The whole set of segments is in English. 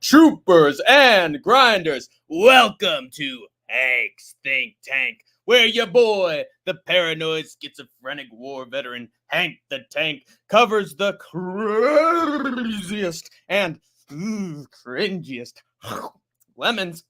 troopers and grinders, welcome to Hank's Think Tank, where your boy, the paranoid schizophrenic war veteran Hank the Tank, covers the craziest and cringiest lemons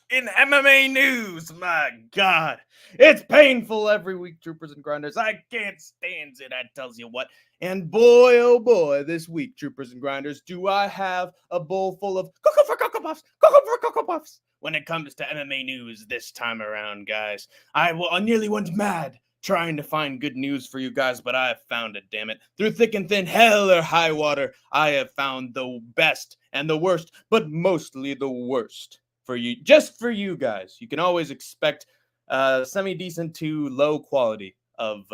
in MMA news. My God, it's painful every week, troopers and grinders. I can't stand it, I tells you what. And boy, oh boy, this week, troopers and grinders, do I have a bowl full of Cocoa Puffs when it comes to MMA news this time around, guys. I nearly went mad trying to find good news for you guys, but I have found it, damn it. Through thick and thin, hell or high water, I have found the best and the worst, but mostly the worst for you, just for you guys. You can always expect semi-decent to low quality of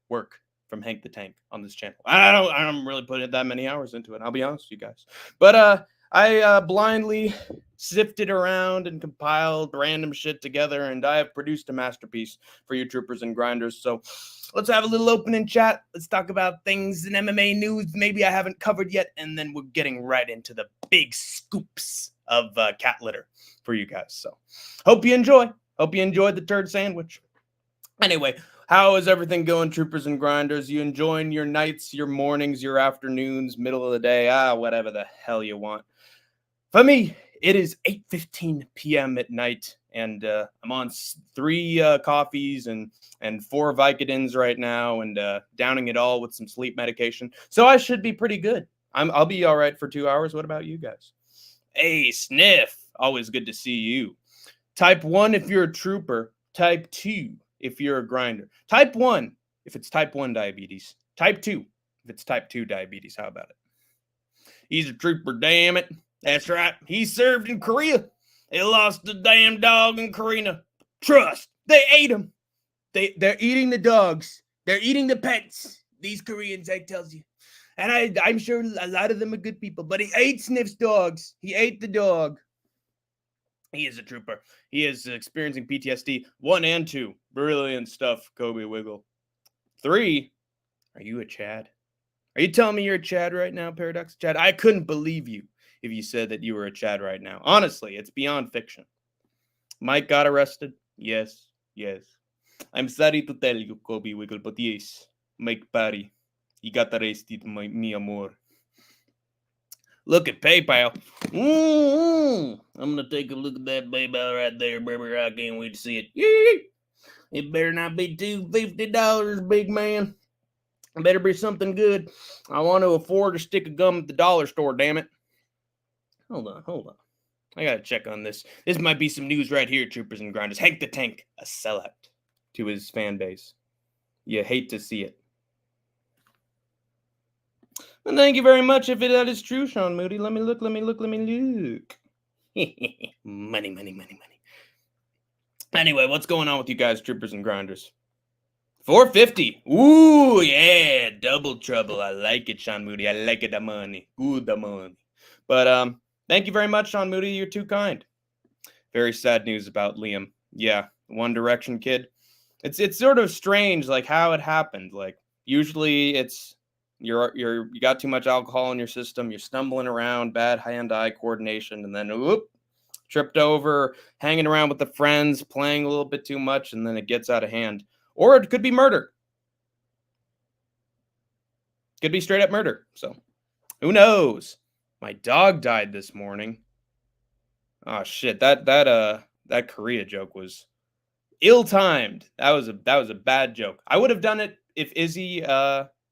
work from Hank the Tank on this channel. I don't really put that many hours into it, I'll be honest with you guys. But I blindly sifted around and compiled random shit together, and I have produced a masterpiece for you troopers and grinders. So let's have a little opening chat. Let's talk about things in MMA news maybe I haven't covered yet, and then we're getting right into the big scoops of cat litter for you guys. So hope you enjoy. Hope you enjoyed the turd sandwich. Anyway, how is everything going, troopers and grinders? You enjoying your nights, your mornings, your afternoons, middle of the day, whatever the hell you want. For me, it is 8:15 p.m. at night, and I'm on 3 coffees and 4 Vicodins right now, and downing it all with some sleep medication. So I should be pretty good. I'll be all right for 2 hours. What about you guys? Hey, Sniff. Always good to see you. Type 1 if you're a trooper. Type 2 if you're a grinder. Type 1 if it's type 1 diabetes. Type 2 if it's type 2 diabetes. How about it? He's a trooper, damn it. That's right. He served in Korea. They lost the damn dog in Korea. Trust. They ate him. They're eating the dogs. They're eating the pets. These Koreans, I tells you. And I'm sure a lot of them are good people, but he ate Sniff's dogs. He ate the dog. He is a trooper. He is experiencing PTSD 1 and 2. Brilliant stuff, Kobe Wiggle. 3, are you a Chad? Are you telling me you're a Chad right now, Paradox Chad? I couldn't believe you if you said that you were a Chad right now. Honestly, it's beyond fiction. Mike got arrested? Yes. I'm sorry to tell you, Kobe Wiggle, but yes, Mike Parry. He got arrested, mi amor. Look at PayPal. I'm going to take a look at that PayPal right there, baby. I can't wait to see it. It better not be $250, big man. It better be something good. I want to afford a stick of gum at the dollar store, damn it. Hold on. I got to check on this. This might be some news right here, troopers and grinders. Hank the Tank, a sellout to his fan base. You hate to see it. And thank you very much if that is true, Sean Moody. Let me look. Money. Anyway, what's going on with you guys, troopers and grinders? 450. Ooh, yeah, double trouble. I like it, Sean Moody. I like it, the money. Good, the money. But thank you very much, Sean Moody. You're too kind. Very sad news about Liam. Yeah, One Direction kid. It's sort of strange, like how it happened. Like usually it's you got too much alcohol in your system, you're stumbling around, bad hand-eye coordination, and then whoop, tripped over, hanging around with the friends, playing a little bit too much, and then it gets out of hand. Or it could be murder. Could be straight up murder. So who knows? My dog died this morning. Oh shit, that Korea joke was ill-timed. That was a bad joke. I would have done it if Izzy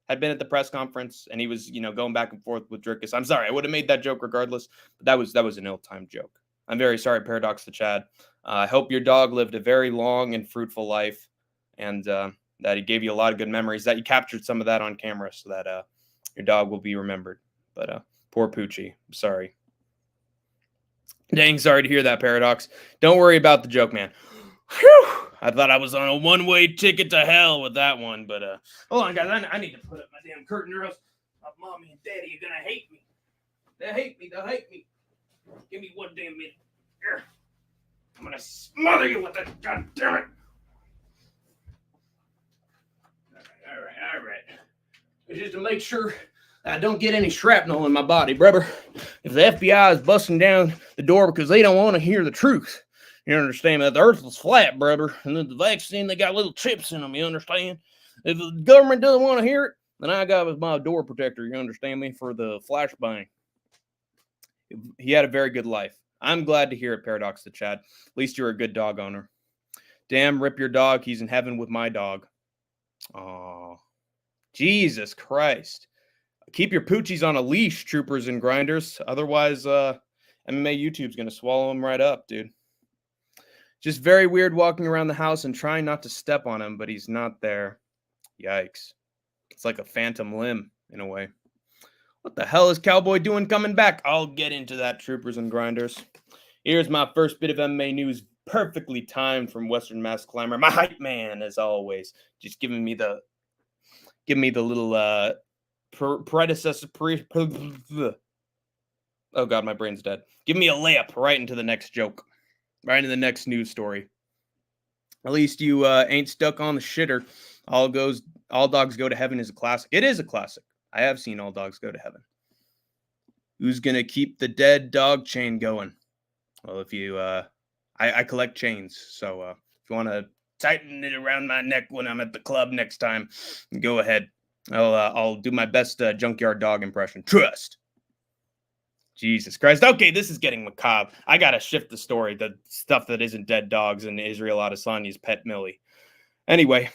had been at the press conference and he was, going back and forth with Drickus. I'm sorry, I would have made that joke regardless, but that was an ill-timed joke. I'm very sorry, Paradox the Chad. I hope your dog lived a very long and fruitful life, and that he gave you a lot of good memories, that you captured some of that on camera so that your dog will be remembered. But poor Poochie, I'm sorry. Dang, sorry to hear that, Paradox. Don't worry about the joke, man. Whew! I thought I was on a one-way ticket to hell with that one, but hold on, guys. I need to put up my damn curtain, or else my mommy and daddy are gonna hate me. They'll hate me. Give me 1 damn minute. Here. I'm gonna smother you with it. God damn it. All right. Just to make sure I don't get any shrapnel in my body, brother. If the FBI is busting down the door because they don't want to hear the truth, you understand that the earth was flat, brother, and the vaccine, they got little chips in them, you understand? If the government doesn't want to hear it, then I got my door protector, you understand me, for the flashbang. He had a very good life. I'm glad to hear it, Paradox the Chad. At least you're a good dog owner. Damn, rip your dog. He's in heaven with my dog. Oh, Jesus Christ. Keep your poochies on a leash, troopers and grinders. Otherwise, MMA YouTube's going to swallow him right up, dude. Just very weird walking around the house and trying not to step on him, but he's not there. Yikes. It's like a phantom limb, in a way. What the hell is Cowboy doing coming back? I'll get into that, troopers and grinders. Here's my first bit of MMA news, perfectly timed from Western Mass Climber. My hype man, as always, just giving me the little predecessor. Oh God, my brain's dead. Give me a layup right into the next joke, right into the next news story. At least you ain't stuck on the shitter. All Dogs Go to Heaven is a classic. It is a classic. I have seen All Dogs Go to Heaven. Who's gonna keep the dead dog chain going? Well, if you, I collect chains, so if you want to tighten it around my neck when I'm at the club next time, go ahead. I'll do my best junkyard dog impression. Trust. Jesus Christ. Okay, this is getting macabre. I gotta shift the story. The stuff that isn't dead dogs and Israel Adesanya's pet Millie. Anyway,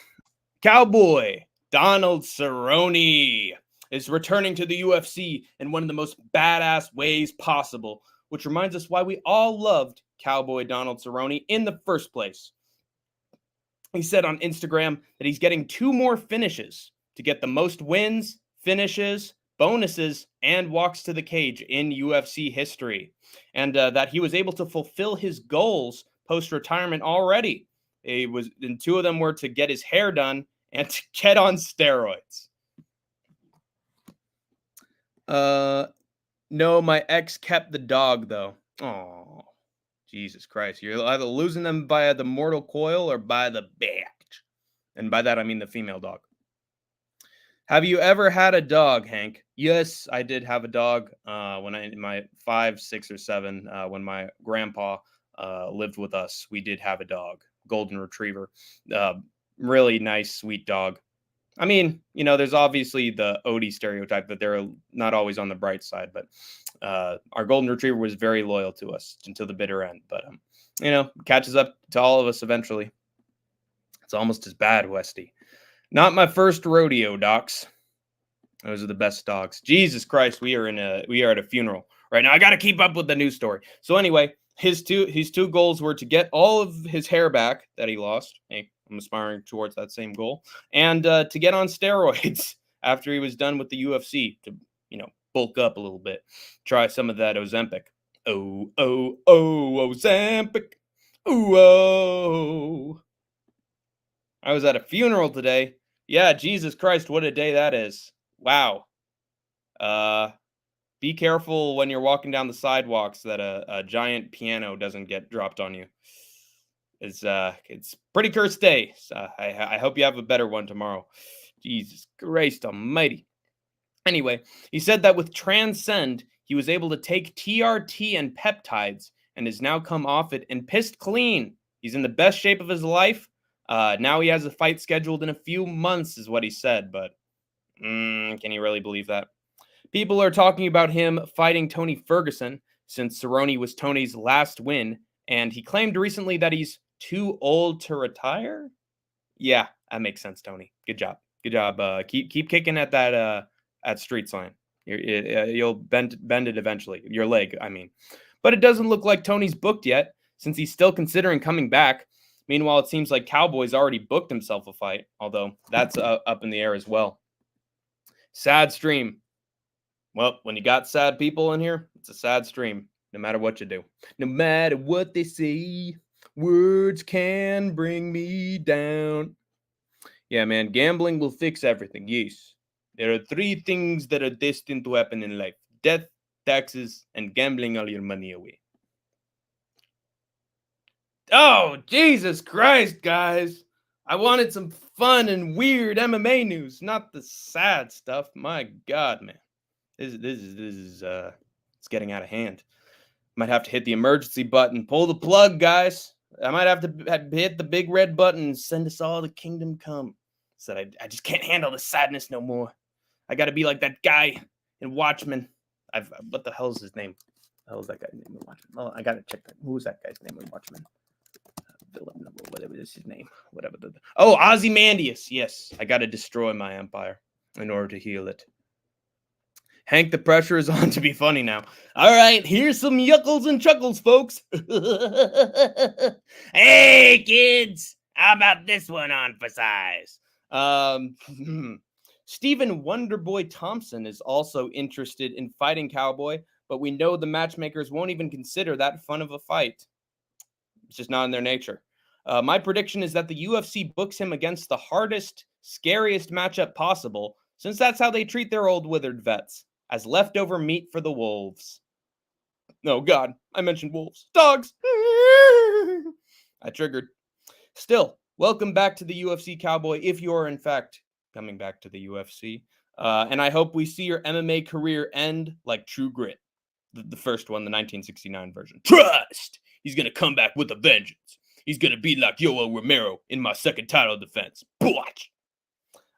Cowboy Donald Cerrone is returning to the UFC in one of the most badass ways possible, which reminds us why we all loved Cowboy Donald Cerrone in the first place. He said on Instagram that he's getting 2 more finishes to get the most wins, finishes, bonuses, and walks to the cage in UFC history, and that he was able to fulfill his goals post-retirement already. And 2 of them were to get his hair done and to get on steroids. No, my ex kept the dog, though. Oh, Jesus Christ. You're either losing them by the mortal coil or by the bitch. And by that, I mean the female dog. Have you ever had a dog, Hank? Yes, I did have a dog when in my 5, 6, or 7, when my grandpa lived with us. We did have a dog, golden retriever. Really nice, sweet dog. I mean, there's obviously the Odie stereotype that they're not always on the bright side, but our golden retriever was very loyal to us until the bitter end. But, catches up to all of us eventually. It's almost as bad, Westy. Not my first rodeo, docs. Those are the best dogs. Jesus Christ, we are at a funeral right now. I got to keep up with the news story. So anyway, his two goals were to get all of his hair back that he lost. Hey, I'm aspiring towards that same goal, and to get on steroids after he was done with the UFC to, bulk up a little bit, try some of that Ozempic. Oh, Ozempic. Oh. I was at a funeral today. Yeah, Jesus Christ, what a day that is. Wow. Be careful when you're walking down the sidewalks that a giant piano doesn't get dropped on you. It's pretty cursed day. So I hope you have a better one tomorrow. Jesus Christ almighty. Anyway, he said that with Transcend, he was able to take TRT and peptides and has now come off it and pissed clean. He's in the best shape of his life. Now he has a fight scheduled in a few months, is what he said, but can you really believe that? People are talking about him fighting Tony Ferguson since Cerrone was Tony's last win, and he claimed recently that he's too old to retire. Yeah, that makes sense, Tony. Good job. Good job. Keep kicking at that at street sign. You'll bend it eventually. Your leg, I mean. But it doesn't look like Tony's booked yet, since he's still considering coming back. Meanwhile, it seems like Cowboy's already booked himself a fight, although that's up in the air as well. Sad stream. Well, when you got sad people in here, it's a sad stream, no matter what you do. No matter what they say, words can bring me down. Yeah, man, gambling will fix everything, yes. There are 3 things that are destined to happen in life: death, taxes, and gambling all your money away. Oh, Jesus Christ, guys. I wanted some fun and weird MMA news, not the sad stuff. My God, man. It's getting out of hand. Might have to hit the emergency button, pull the plug, guys. I might have to hit the big red button and send us all to kingdom come. Said I just can't handle the sadness no more. I got to be like that guy in Watchmen. What the hell is his name? What the hell is that guy's name in Watchmen? Oh, I got to check that. Who was that guy's name in Watchmen? Villain, whatever is his name. Whatever. Ozymandias. Yes, I got to destroy my empire in order to heal it. Hank, the pressure is on to be funny now. All right, here's some yuckles and chuckles, folks. Hey, kids, how about this one on for size? Stephen Wonderboy Thompson is also interested in fighting Cowboy, but we know the matchmakers won't even consider that fun of a fight. It's just not in their nature. My prediction is that the UFC books him against the hardest, scariest matchup possible, since that's how they treat their old withered vets, as leftover meat for the wolves. Oh, God, I mentioned wolves. Dogs! I triggered. Still, welcome back to the UFC, Cowboy, if you are, in fact, coming back to the UFC. And I hope we see your MMA career end like True Grit. The first one, the 1969 version. Trust! He's going to come back with a vengeance. He's going to be like Yoel Romero in my second title defense. Watch!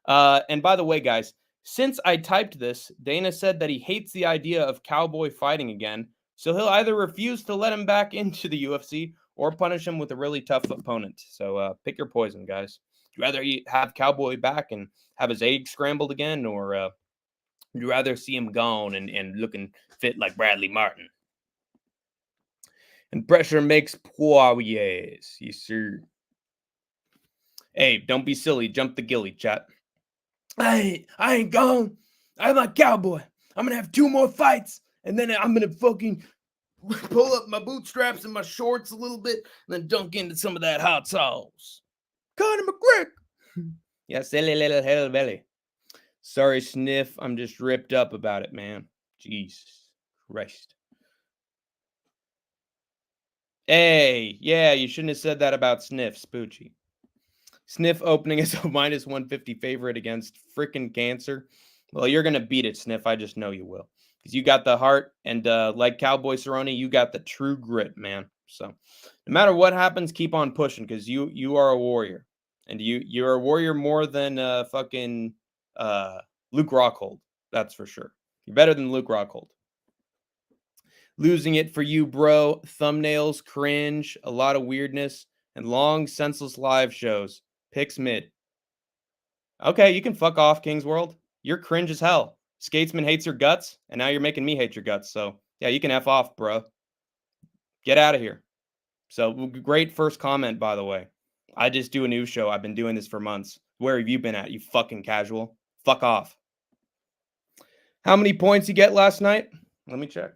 And by the way, guys, since I typed this, Dana said that he hates the idea of Cowboy fighting again, so he'll either refuse to let him back into the UFC or punish him with a really tough opponent. So pick your poison, guys. Would you rather have Cowboy back and have his eggs scrambled again, or would you rather see him gone and looking fit like Bradley Martin? And pressure makes poiriers. Yes, sir. Hey, don't be silly. Jump the gilly, chat. I ain't gone. I'm a Cowboy. I'm going to have 2 more fights, and then I'm going to fucking pull up my bootstraps and my shorts a little bit, and then dunk into some of that hot sauce. Conor McGregor. Yeah, silly little hell belly. Sorry, Sniff. I'm just ripped up about it, man. Jesus Christ. Hey, yeah, you shouldn't have said that about Sniff, Spoochie. Sniff opening as a minus 150 favorite against freaking Cancer. Well, you're going to beat it, Sniff. I just know you will. Because you got the heart, and like Cowboy Cerrone, you got the true grit, man. So no matter what happens, keep on pushing, because you are a warrior. And you're a warrior more than fucking Luke Rockhold. That's for sure. You're better than Luke Rockhold. Losing it for you, bro. Thumbnails, cringe, a lot of weirdness, and long, senseless live shows. Picks mid. Okay, you can fuck off, King's World. You're cringe as hell. Skatesman hates your guts, and now you're making me hate your guts. So, yeah, you can F off, bro. Get out of here. So, great first comment, by the way. I just do a news show. I've been doing this for months. Where have you been at, you fucking casual? Fuck off. How many points you get last night? Let me check.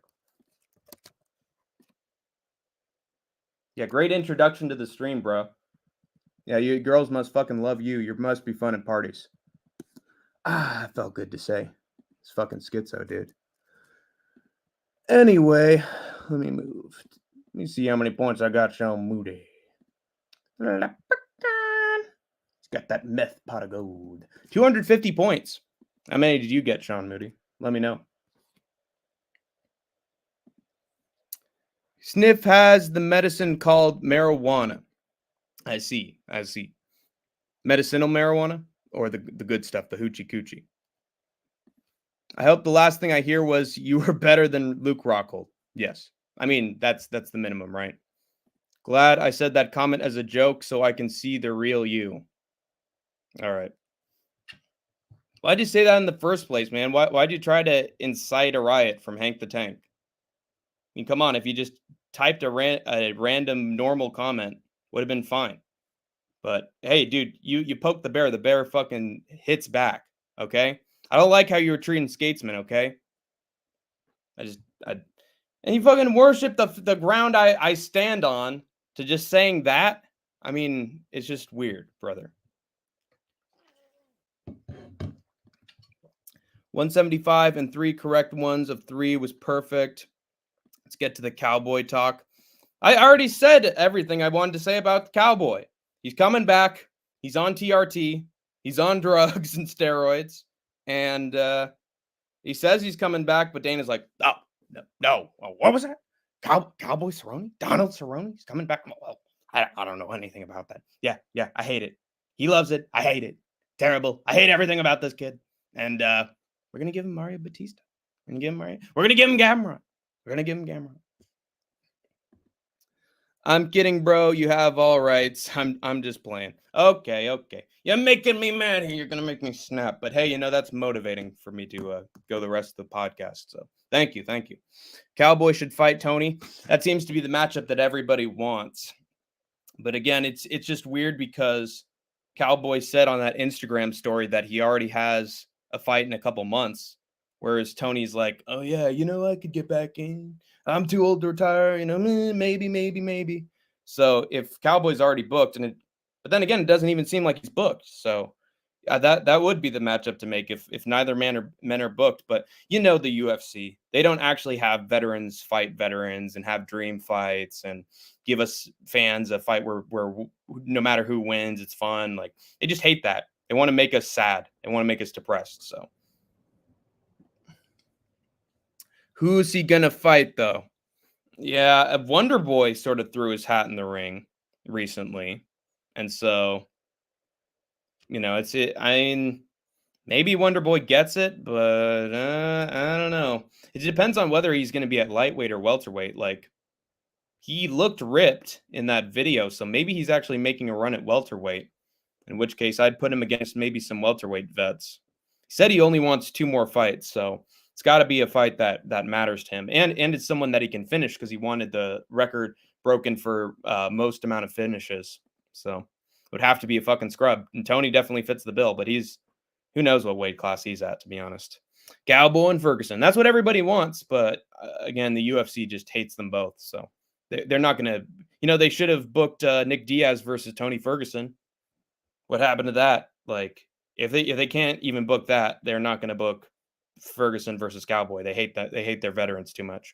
Yeah, great introduction to the stream, bro. Yeah, you girls must fucking love you. You must be fun at parties. Ah, it felt good to say. It's fucking schizo, dude. Anyway, let me move. Let me see how many points I got, Sean Moody. He's got that meth pot of gold. 250 points. How many did you get, Sean Moody? Let me know. Sniff has the medicine called marijuana. I see. Medicinal marijuana or the good stuff, the hoochie coochie. I hope the last thing I hear was you were better than Luke Rockhold. Yes. I mean, that's the minimum, right? Glad I said that comment as a joke so I can see the real you. All right. Why'd you say that in the first place, man? Why'd you try to incite a riot from Hank the Tank? I mean, come on. If you just typed a random normal comment, would have been fine. But hey, dude, you poke the bear fucking hits back, okay? I don't like how you were treating Skatesman, okay? And you fucking worship the ground I stand on to just saying that. I mean, it's just weird, brother. 175 and 3 correct ones of 3 was perfect. Let's get to the Cowboy talk. I already said everything I wanted to say about the Cowboy. He's coming back. He's on TRT. He's on drugs and steroids. And He says he's coming back, but Dana's like, oh, no. What was that? Cowboy Cerrone? Donald Cerrone? He's coming back? Well, I don't know anything about that. Yeah, I hate it. He loves it. I hate it. Terrible. I hate everything about this kid. And we're going to give him Mario Batista. We're going to give him Gamrot. I'm kidding, bro. You have all rights. I'm just playing. Okay. You're making me mad here. You're gonna make me snap. But hey, that's motivating for me to go the rest of the podcast. So thank you. Cowboy should fight Tony. That seems to be the matchup that everybody wants. But again, it's just weird because Cowboy said on that Instagram story that he already has a fight in a couple months, whereas Tony's like, oh yeah, I could get back in. I'm too old to retire, maybe. So if Cowboy's already booked, but then again, it doesn't even seem like he's booked. So that would be the matchup to make if neither men are booked. But the UFC, they don't actually have veterans fight veterans and have dream fights and give us fans a fight where no matter who wins, it's fun. Like, they just hate that. They want to make us sad. They want to make us depressed. So who's he gonna fight though? Yeah, Wonder Boy sort of threw his hat in the ring recently, and so it's it. I mean, maybe Wonder Boy gets it, but I don't know. It depends on whether he's going to be at lightweight or welterweight. Like, he looked ripped in that video, so maybe he's actually making a run at welterweight. In which case, I'd put him against maybe some welterweight vets. He said he only wants 2 more fights, so it's got to be a fight that matters to him, and it's someone that he can finish because he wanted the record broken for most amount of finishes. So it would have to be a fucking scrub, and Tony definitely fits the bill. But who knows what weight class he's at, to be honest. Cowboy and Ferguson, that's what everybody wants, but again, the UFC just hates them both, so they're not gonna. They should have booked Nick Diaz versus Tony Ferguson. What happened to that? Like, if they can't even book that, they're not going to book Ferguson versus Cowboy. They hate that. They hate their veterans too much.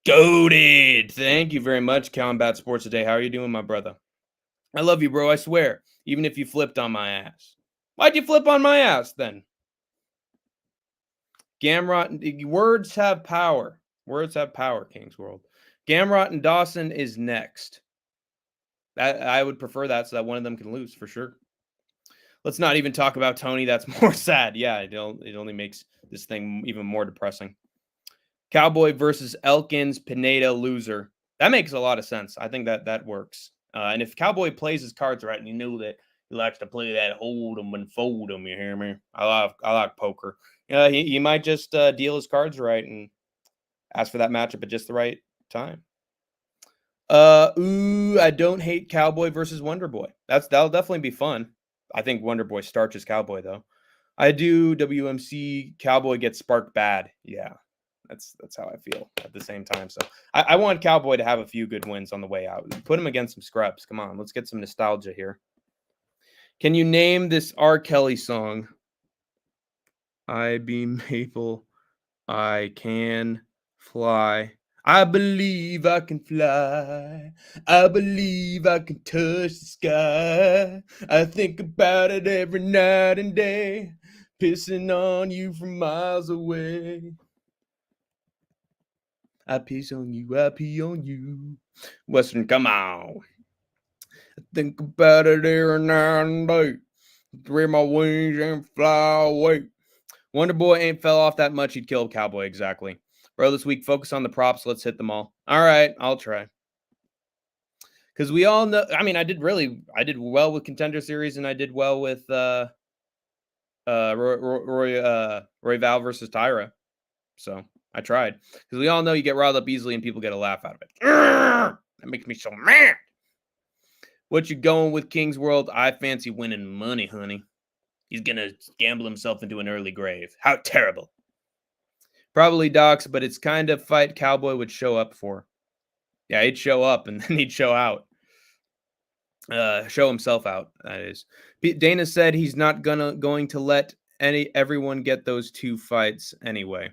Goated. Thank you very much, Combat Sports Today. How are you doing, my brother? I love you, bro. I swear. Even if you flipped on my ass. Why'd you flip on my ass then? Gamrot. Words have power. Words have power, King's World. Gamrot and Dawson is next. I would prefer that so that one of them can lose for sure. Let's not even talk about Tony. That's more sad. Yeah, it only makes this thing even more depressing. Cowboy versus Elkins, Pineda, loser. That makes a lot of sense. I think that works. And if Cowboy plays his cards right, and you know that he likes to play that hold 'em and fold 'em, you hear me? I like poker. He might just deal his cards right and ask for that matchup at just the right time. I don't hate Cowboy versus Wonder Boy. That'll definitely be fun. I think Wonder Boy starches Cowboy though. I do WMC Cowboy gets sparked bad. Yeah, that's how I feel at the same time. So I want Cowboy to have a few good wins on the way out. Put him against some scrubs. Come on, let's get some nostalgia here. Can you name this R. Kelly song? I be maple, I can fly. I believe I can fly. I believe I can touch the sky. I think about it every night and day, pissing on you from miles away. I piss on you, I pee on you. Western, come on. I think about it every night and day, spread my wings and fly away. Wonder Boy ain't fell off that much. He'd kill Cowboy, exactly. Bro, this week, focus on the props. Let's hit them all. All right, I'll try. Because we all know, I mean, I did well with Contender Series, and I did well with Roy Val versus Tyra. So I tried. Because we all know you get riled up easily and people get a laugh out of it. That makes me so mad. What you going with, King's World? I fancy winning money, honey. He's going to gamble himself into an early grave. How terrible. Probably Docs, but it's kind of fight Cowboy would show up for. Yeah, he'd show up and then he'd show out. Show himself out, that is. Dana said he's not going to let everyone get those 2 fights anyway.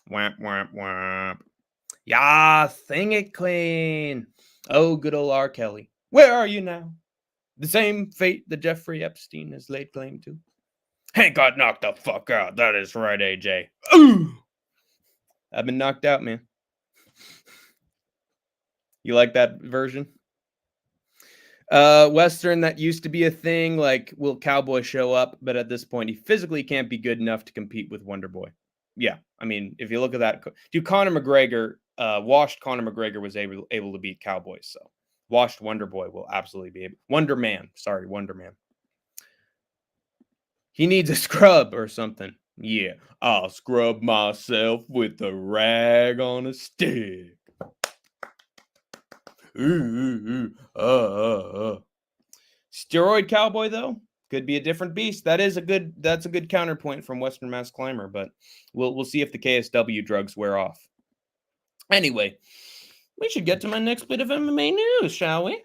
Wamp, wamp, wamp. Yeah, sing it clean. Oh, good old R. Kelly. Where are you now? The same fate that Jeffrey Epstein has laid claim to. Hank got knocked the fuck out. That is right, AJ. Ooh! I've been knocked out, man. You like that version? Western, that used to be a thing. Like, will Cowboy show up? But at this point, he physically can't be good enough to compete with Wonder Boy. Yeah, I mean, if you look at that, dude, Conor McGregor, washed Conor McGregor was able to beat Cowboy. So washed Wonder Boy will absolutely be able. Wonder Man. He needs a scrub or something. Yeah, I'll scrub myself with a rag on a stick. Steroid Cowboy, though, could be a different beast. That's a good counterpoint from Western Mass Climber, but we'll see if the KSW drugs wear off. Anyway, we should get to my next bit of MMA news, shall we?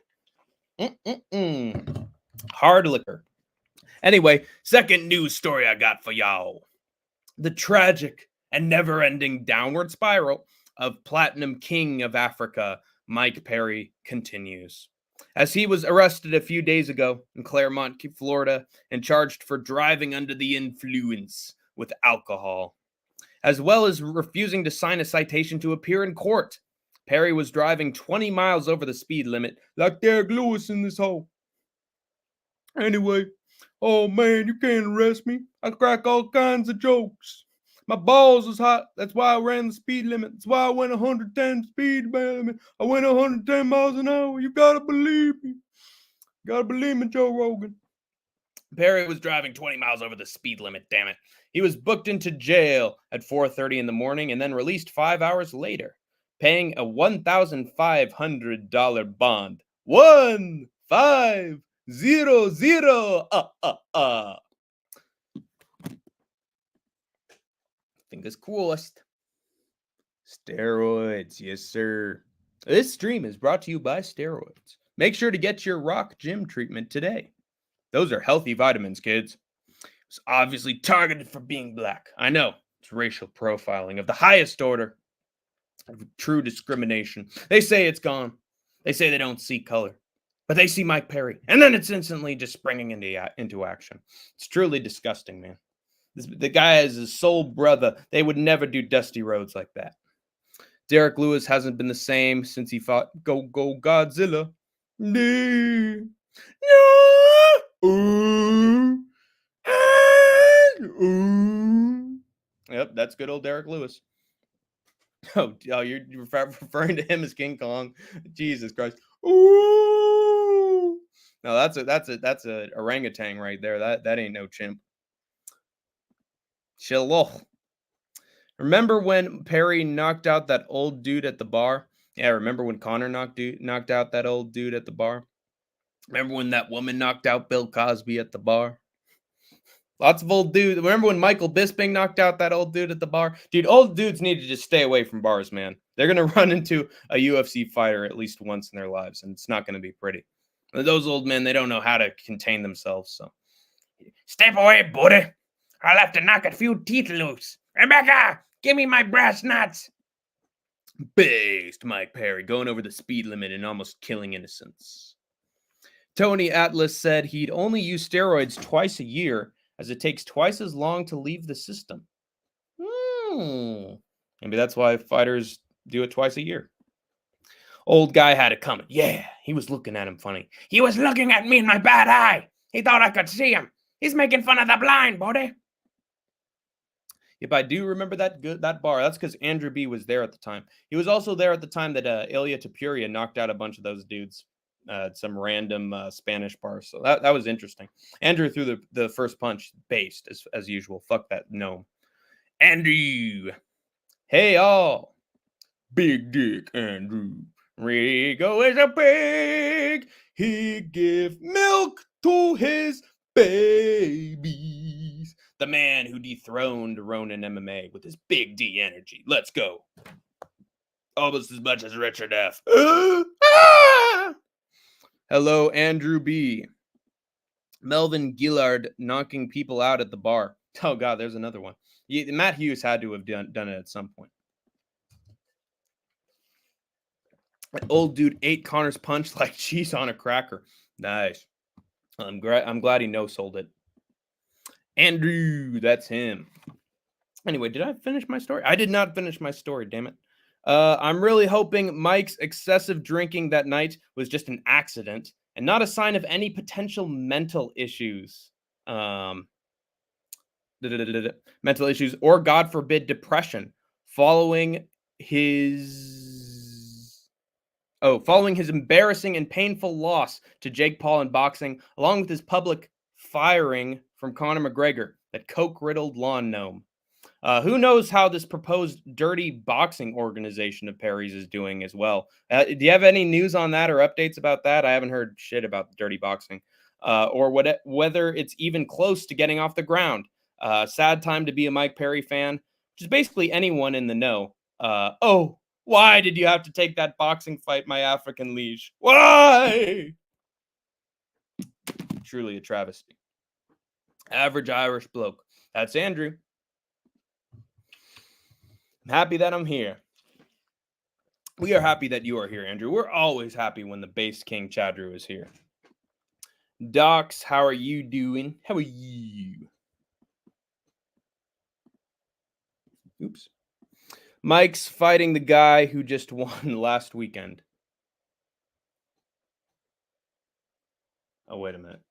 Hard liquor. Anyway, second news story I got for y'all. The tragic and never-ending downward spiral of Platinum King of Africa, Mike Perry, continues, as he was arrested a few days ago in Claremont, Florida, and charged for driving under the influence with alcohol, as well as refusing to sign a citation to appear in court. Perry was driving 20 miles over the speed limit, like Derek Lewis in this hole. Anyway, oh man, you can't arrest me. I crack all kinds of jokes. My balls is hot. That's why I ran the speed limit. That's why I went 110 speed limit. I went 110 miles an hour. You gotta believe me. Gotta believe me, Joe Rogan. Perry was driving 20 miles over the speed limit, damn it. He was booked into jail at 4:30 in the morning and then released 5 hours later, paying a $1,500 bond. 1500. Fingers crossed. Steroids, yes sir. This stream is brought to you by steroids. Make sure to get your rock gym treatment today. Those are healthy vitamins, kids. It's obviously targeted for being black. I know, it's racial profiling of the highest order of true discrimination. They say it's gone. They say they don't see color, but they see Mike Perry, and then it's instantly just springing into action. It's truly disgusting, man. The guy is his soul brother. They would never do Dusty Rhodes like that. Derek Lewis hasn't been the same since he fought Go Godzilla. Yep, that's good old Derek Lewis. Oh, you're referring to him as King Kong. Jesus Christ. Ooh. No, that's a orangutan right there. That ain't no chimp. Shiloh. Remember when Perry knocked out that old dude at the bar? Yeah, remember when Connor knocked out that old dude at the bar? Remember when that woman knocked out Bill Cosby at the bar? Lots of old dudes. Remember when Michael Bisping knocked out that old dude at the bar? Dude, old dudes need to just stay away from bars, man. They're going to run into a UFC fighter at least once in their lives, and it's not going to be pretty. Those old men, they don't know how to contain themselves, so. Step away, buddy. I'll have to knock a few teeth loose. Rebecca, give me my brass nuts. Based Mike Perry, going over the speed limit and almost killing innocents. Tony Atlas said he'd only use steroids twice a year, as it takes twice as long to leave the system. Maybe that's why fighters do it twice a year. Old guy had it coming. Yeah, he was looking at him funny. He was looking at me in my bad eye. He thought I could see him. He's making fun of the blind, buddy. If I do remember that bar, that's because Andrew B was there at the time. He was also there at the time that Ilya Tapuria knocked out a bunch of those dudes at some random Spanish bar. So that was interesting. Andrew threw the first punch based as usual. Fuck that gnome. Andrew. Hey, all. Big dick Andrew. Rico is a pig. He give milk to his babies. The man who dethroned Ronin MMA with his big D energy. Let's go. Almost as much as Richard F. Hello, Andrew B. Melvin Gillard knocking people out at the bar. Oh, God, there's another one. Matt Hughes had to have done it at some point. That old dude ate Connor's punch like cheese on a cracker. Nice. I'm glad he no-sold it. Andrew, that's him. Anyway, did I finish my story? I did not finish my story, damn it. I'm really hoping Mike's excessive drinking that night was just an accident and not a sign of any potential mental issues. Mental issues or, God forbid, depression following his embarrassing and painful loss to Jake Paul in boxing, along with his public firing from Conor McGregor, that coke-riddled lawn gnome. Who knows how this proposed dirty boxing organization of Perry's is doing as well. Do you have any news on that or updates about that? I haven't heard shit about the dirty boxing or whether it's even close to getting off the ground. Sad time to be a Mike Perry fan, which is basically anyone in the know. Why did you have to take that boxing fight, my African liege? Why? Truly a travesty. Average Irish bloke. That's Andrew. I'm happy that I'm here. We are happy that you are here, Andrew. We're always happy when the Base King Chadru is here. Docs, how are you doing? How are you? Oops. Mike's fighting the guy who just won last weekend. Oh, wait a minute.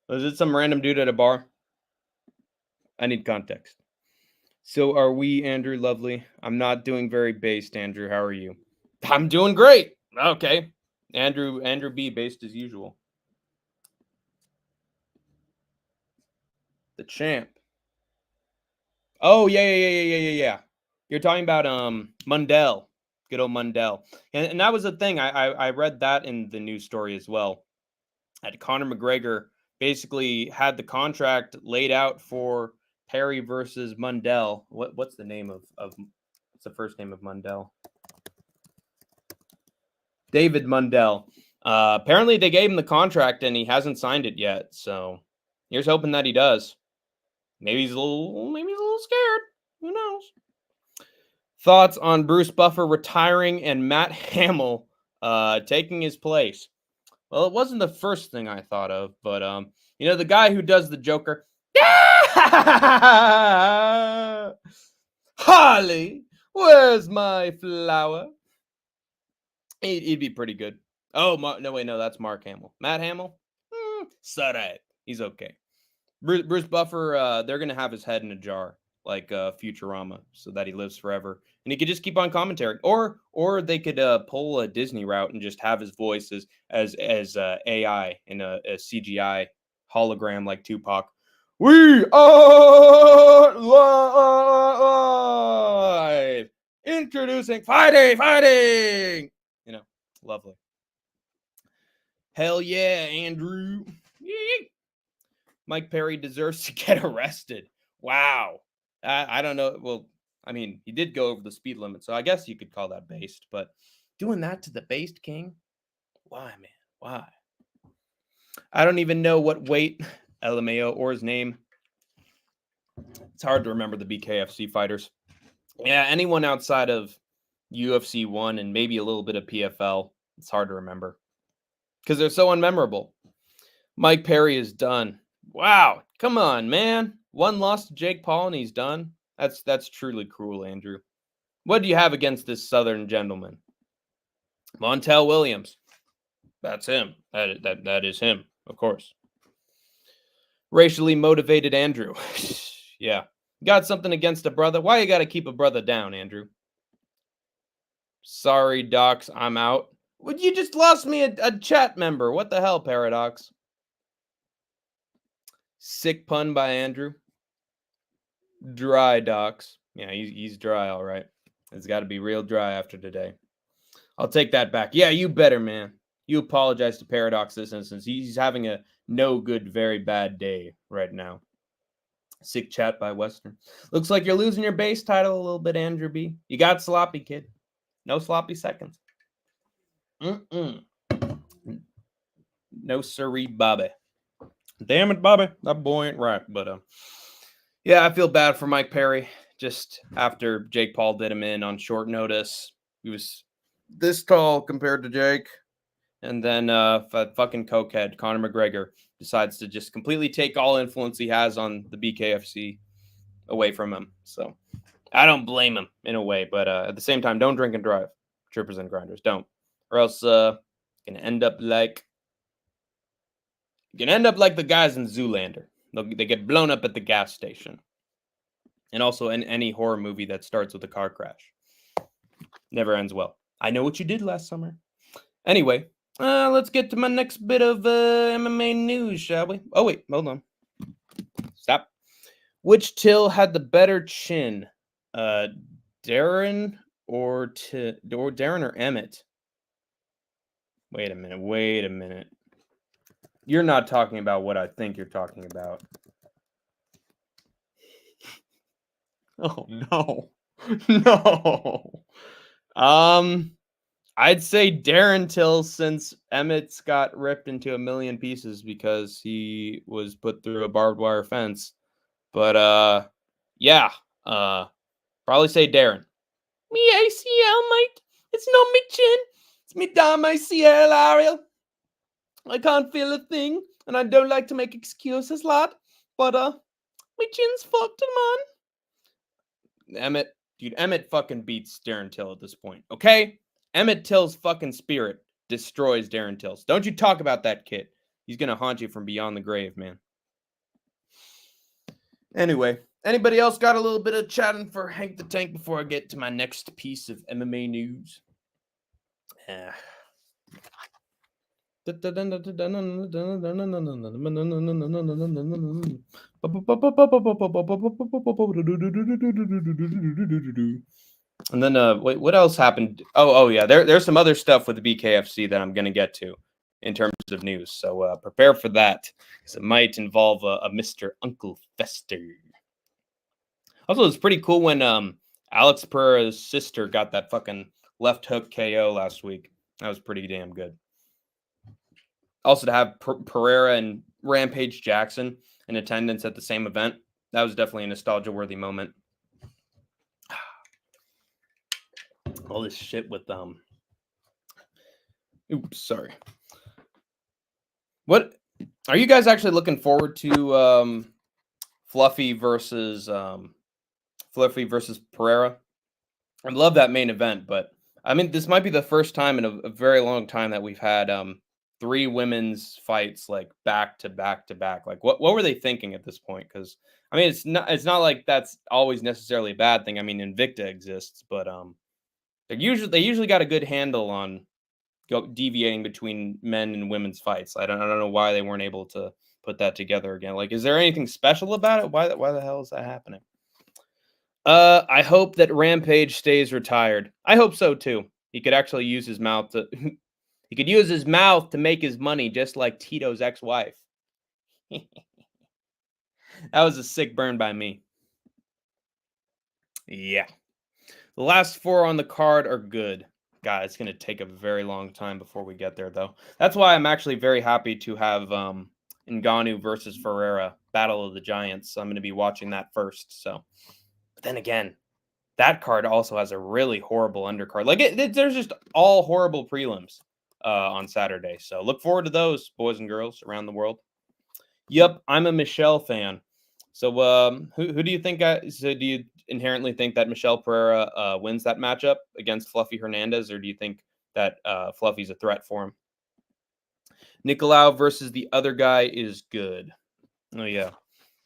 Was it some random dude at a bar? I need context. So are we, Andrew Lovely? I'm not doing very based, Andrew. How are you? I'm doing great. Okay. Andrew B, based as usual. The champ. Oh, yeah. You're talking about Mundell. Good old Mundell. And that was the thing. I read that in the news story as well. That Conor McGregor basically had the contract laid out for Perry versus Mundell. What's the name of what's the first name of Mundell? David Mundell. Apparently they gave him the contract and he hasn't signed it yet. So here's hoping that he does. Maybe he's a little scared. Who knows? Thoughts on Bruce Buffer retiring and Matt Hamill taking his place? Well, it wasn't the first thing I thought of, but the guy who does the Joker. Holly, where's my flower? He'd be pretty good. Oh, no, that's Mark Hamill. Matt Hamill? Sarai. He's okay. Bruce Buffer, they're going to have his head in a jar, like Futurama, so that he lives forever. And he could just keep on commentary. Or they could pull a Disney route and just have his voice as AI in a CGI hologram like Tupac. We are live! Introducing fighting! Lovely. Hell yeah, Andrew. Yee. Mike Perry deserves to get arrested. Wow. I don't know. Well, I mean, he did go over the speed limit, so I guess you could call that based. But doing that to the based king? Why, man? Why? I don't even know what weight LMAO or his name. It's hard to remember the BKFC fighters. Yeah, anyone outside of UFC 1 and maybe a little bit of PFL, it's hard to remember because they're so unmemorable. Mike Perry is done. Wow, come on, man. One loss to Jake Paul and he's done. That's truly cruel, Andrew. What do you have against this Southern gentleman? Montel Williams. That's him. That is him, of course. Racially motivated Andrew. Yeah. Got something against a brother? Why you got to keep a brother down, Andrew? Sorry, Docs, I'm out. Well, you just lost me a chat member. What the hell, Paradox? Sick pun by Andrew. Dry, Docs. Yeah, he's dry, all right. It's got to be real dry after today. I'll take that back. Yeah, you better, man. You apologize to Paradox this instance. He's having a no good, very bad day right now. Sick chat by Western. Looks like you're losing your base title a little bit, Andrew B. You got sloppy, kid. No sloppy seconds. No siree, Bobby. Damn it, Bobby. That boy ain't right. But yeah, I feel bad for Mike Perry. Just after Jake Paul did him in on short notice. He was this tall compared to Jake. And then fucking cokehead Conor McGregor decides to just completely take all influence he has on the BKFC away from him. So I don't blame him in a way, but at the same time, don't drink and drive, troopers and grinders, don't, or else you're gonna end up like the guys in Zoolander. They get blown up at the gas station, and also in any horror movie that starts with a car crash, never ends well. I know what you did last summer. Anyway, let's get to my next bit of MMA news, shall we? Oh wait, hold on. Stop. Which Till had the better chin, Darren or Darren or Emmett? Wait a minute. You're not talking about what I think you're talking about. Oh no. No. I'd say Darren Till, since Emmett's got ripped into a million pieces because he was put through a barbed wire fence. But yeah, probably say Darren. Me ACL, mate. It's not me chin. It's me damn ACL, Ariel. I can't feel a thing, and I don't like to make excuses, lad. But my chin's fucked, man. Emmett fucking beats Darren Till at this point. Okay? Emmett Till's fucking spirit destroys Darren Till's. Don't you talk about that kid. He's gonna haunt you from beyond the grave, man. Anyway, anybody else got a little bit of chatting for Hank the Tank before I get to my next piece of MMA news? And then wait, what else happened? Oh yeah, there's some other stuff with the BKFC that I'm gonna get to in terms of news. So prepare for that, because it might involve a Mr. Uncle Fester. Also, it's pretty cool when Alex Pereira's sister got that fucking left hook KO last week. That was pretty damn good. Also, to have Pereira and Rampage Jackson in attendance at the same event, that was definitely a nostalgia-worthy moment. All this shit with oops, sorry. What are you guys actually looking forward to? Fluffy versus Pereira. I love that main event, but I mean, this might be the first time in a very long time that we've had 3 women's fights like back to back to back. Like, what were they thinking at this point? Because I mean, it's not like that's always necessarily a bad thing. I mean, Invicta exists, but they usually got a good handle on deviating between men and women's fights. I don't know why they weren't able to put that together again. Like, is there anything special about it? Why the hell is that happening? I hope that Rampage stays retired. I hope so too. He could actually use his mouth to he could use his mouth to make his money, just like Tito's ex-wife. That was a sick burn by me. Yeah. The last 4 on the card are good. God, it's going to take a very long time before we get there, though. That's why I'm actually very happy to have Ngannou versus Ferreira, Battle of the Giants. I'm going to be watching that first. So, but then again, that card also has a really horrible undercard. Like, there's just all horrible prelims on Saturday. So look forward to those, boys and girls around the world. Yep, I'm a Michelle fan. So who do you think? So do you inherently think that Michelle Pereira wins that matchup against Fluffy Hernandez, or do you think that Fluffy's a threat for him? Nicolau versus the other guy is good. Oh yeah,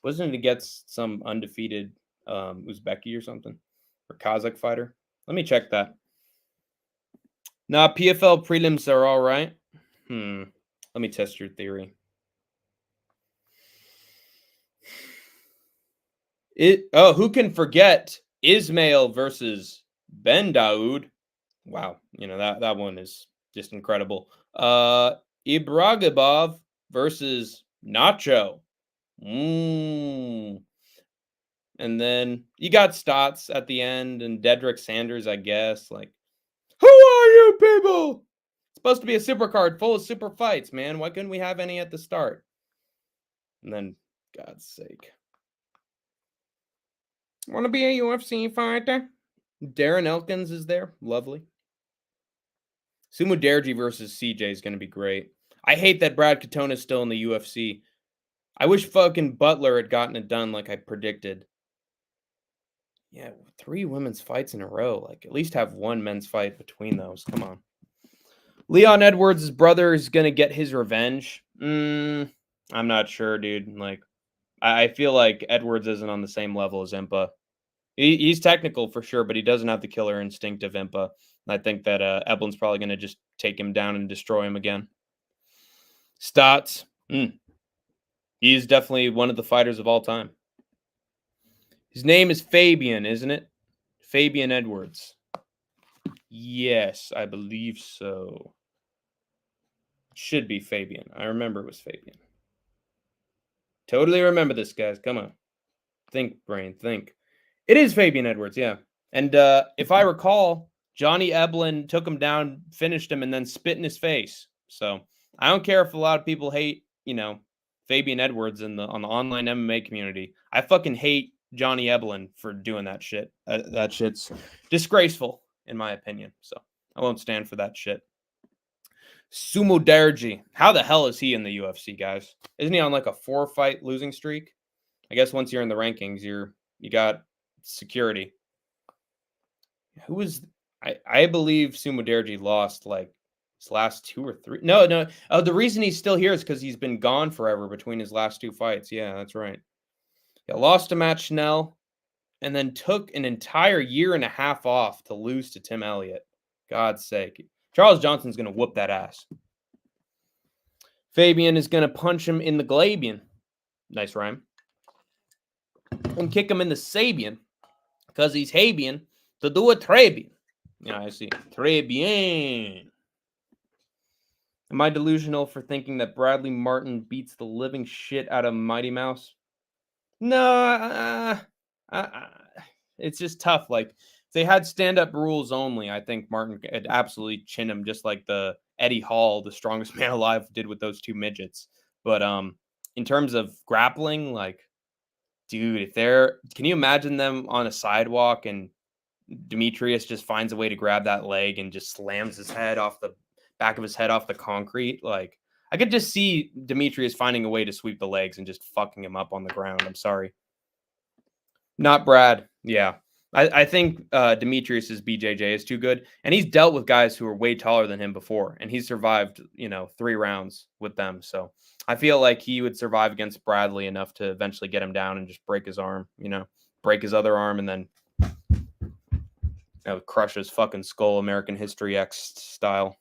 wasn't it against some undefeated Uzbeki or something, or Kazakh fighter? Let me check that. Nah, PFL prelims are all right. Let me test your theory. Who can forget Ismail versus Ben Daoud? Wow, that one is just incredible. Ibragimov versus Nacho. And then you got Stotts at the end and Dedrick Sanders, I guess. Like, who are you people? It's supposed to be a super card full of super fights, man. Why couldn't we have any at the start? And then, God's sake. Want to be a UFC fighter? Darren Elkins is there. Lovely. Sumo Derji versus CJ is going to be great. I hate that Brad Katona is still in the UFC. I wish fucking Butler had gotten it done like I predicted. Yeah, 3 women's fights in a row. Like, at least have 1 men's fight between those. Come on. Leon Edwards' brother is going to get his revenge. I'm not sure, dude. Like, I feel like Edwards isn't on the same level as Impa. He's technical for sure, but he doesn't have the killer instinct of Impa. And I think that Eblin's probably going to just take him down and destroy him again. Stotts. He's definitely one of the fighters of all time. His name is Fabian, isn't it? Fabian Edwards. Yes, I believe so. Should be Fabian. I remember it was Fabian. Totally remember this, guys. Come on. Think, brain, think. It is Fabian Edwards, yeah. And if I recall, Johnny Eblin took him down, finished him, and then spit in his face. So I don't care if a lot of people hate, Fabian Edwards on the online MMA community. I fucking hate Johnny Eblin for doing that shit. That shit's disgraceful, in my opinion. So I won't stand for that shit. Sumo Derji. How the hell is he in the UFC, guys? Isn't he on like a 4-fight losing streak? I guess once you're in the rankings, you got security. Who was I believe Sumo Derji lost like his last 2 or 3. No. Oh, the reason he's still here is because he's been gone forever between his last 2 fights. Yeah, that's right. Yeah, lost to Matt Schnell and then took an entire year and a half off to lose to Tim Elliott. God's sake. Charles Johnson's going to whoop that ass. Fabian is going to punch him in the Glabian. Nice rhyme. And kick him in the Sabian because he's Habian to do a Trebian. Yeah, I see. Trebian. Am I delusional for thinking that Bradley Martin beats the living shit out of Mighty Mouse? No, it's just tough. Like, if they had stand-up rules only, I think Martin could absolutely chin him just like the Eddie Hall, the strongest man alive, did with those 2 midgets. But in terms of grappling, like, dude, can you imagine them on a sidewalk and Demetrius just finds a way to grab that leg and just slams his head off the back of his head off the concrete? Like, I could just see Demetrius finding a way to sweep the legs and just fucking him up on the ground. I'm sorry. Not Brad. Yeah. I think Demetrius's BJJ is too good. And he's dealt with guys who are way taller than him before. And he's survived, 3 rounds with them. So I feel like he would survive against Bradley enough to eventually get him down and just break his arm, break his other arm and then crush his fucking skull, American History X style.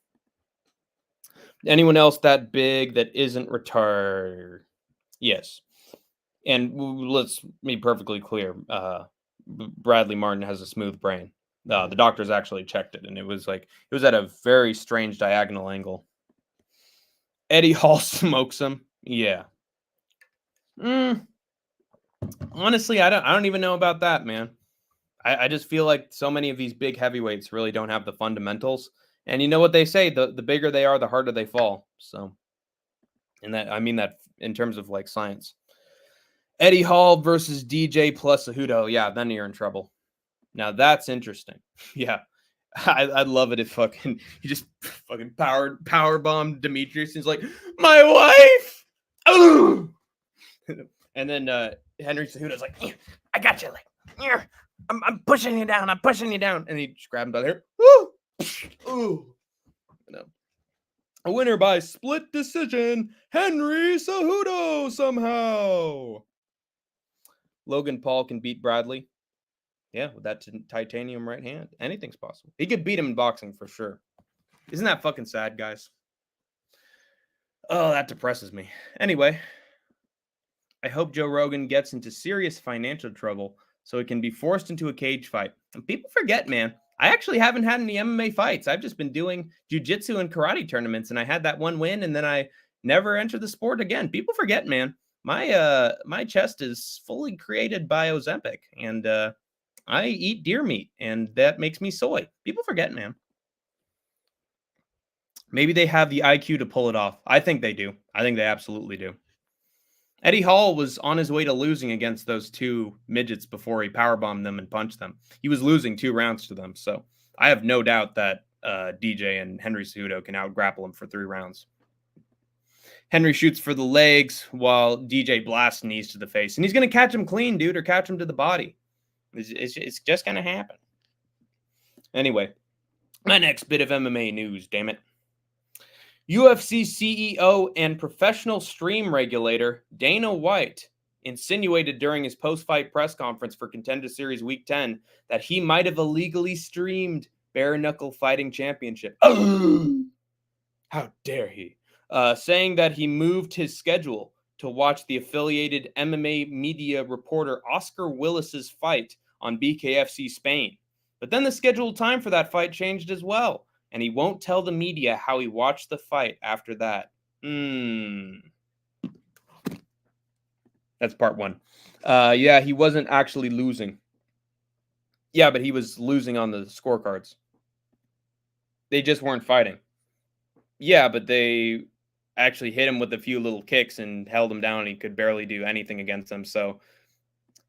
Anyone else that big that isn't retired? Yes. And let's be perfectly clear. Bradley Martin has a smooth brain. The doctors actually checked it, and it was at a very strange diagonal angle. Eddie Hall smokes him. Yeah. Honestly, I don't even know about that, man. I just feel like so many of these big heavyweights really don't have the fundamentals. And you know what they say, the bigger they are, the harder they fall. So, and that I mean that in terms of like science. Eddie Hall versus DJ plus Cejudo. Yeah, then you're in trouble. Now that's interesting. Yeah. I'd love it if fucking he just fucking power bombed Demetrius and he's like, my wife. Ooh! And then Henry Cejudo's like, I got you. Like, I'm pushing you down. I'm pushing you down. And he just grabbed him by the hair. Woo! Ooh. A winner by split decision, Henry Cejudo somehow. Logan Paul can beat Bradley. Yeah, with that titanium right hand. Anything's possible. He could beat him in boxing for sure. Isn't that fucking sad, guys? Oh, that depresses me. Anyway, I hope Joe Rogan gets into serious financial trouble so he can be forced into a cage fight. And people forget, man. I actually haven't had any MMA fights. I've just been doing jiu-jitsu and karate tournaments, and I had that one win, and then I never entered the sport again. People forget, man. My chest is fully created by Ozempic, and I eat deer meat, and that makes me soy. People forget, man. Maybe they have the IQ to pull it off. I think they do. I think they absolutely do. Eddie Hall was on his way to losing against those 2 midgets before he powerbombed them and punched them. He was losing 2 rounds to them, so I have no doubt that DJ and Henry Cejudo can out-grapple him for 3 rounds. Henry shoots for the legs while DJ blasts knees to the face. And he's going to catch him clean, dude, or catch him to the body. It's just going to happen. Anyway, my next bit of MMA news, damn it. UFC CEO and professional stream regulator Dana White insinuated during his post-fight press conference for Contender Series Week 10 that he might have illegally streamed Bare Knuckle Fighting Championship. How dare he? Saying that he moved his schedule to watch the affiliated MMA media reporter Oscar Willis's fight on BKFC Spain. But then the scheduled time for that fight changed as well, and he won't tell the media how he watched the fight after that. That's part 1. Yeah, he wasn't actually losing. Yeah, but he was losing on the scorecards. They just weren't fighting. Yeah, but they actually hit him with a few little kicks and held him down, and he could barely do anything against them. So,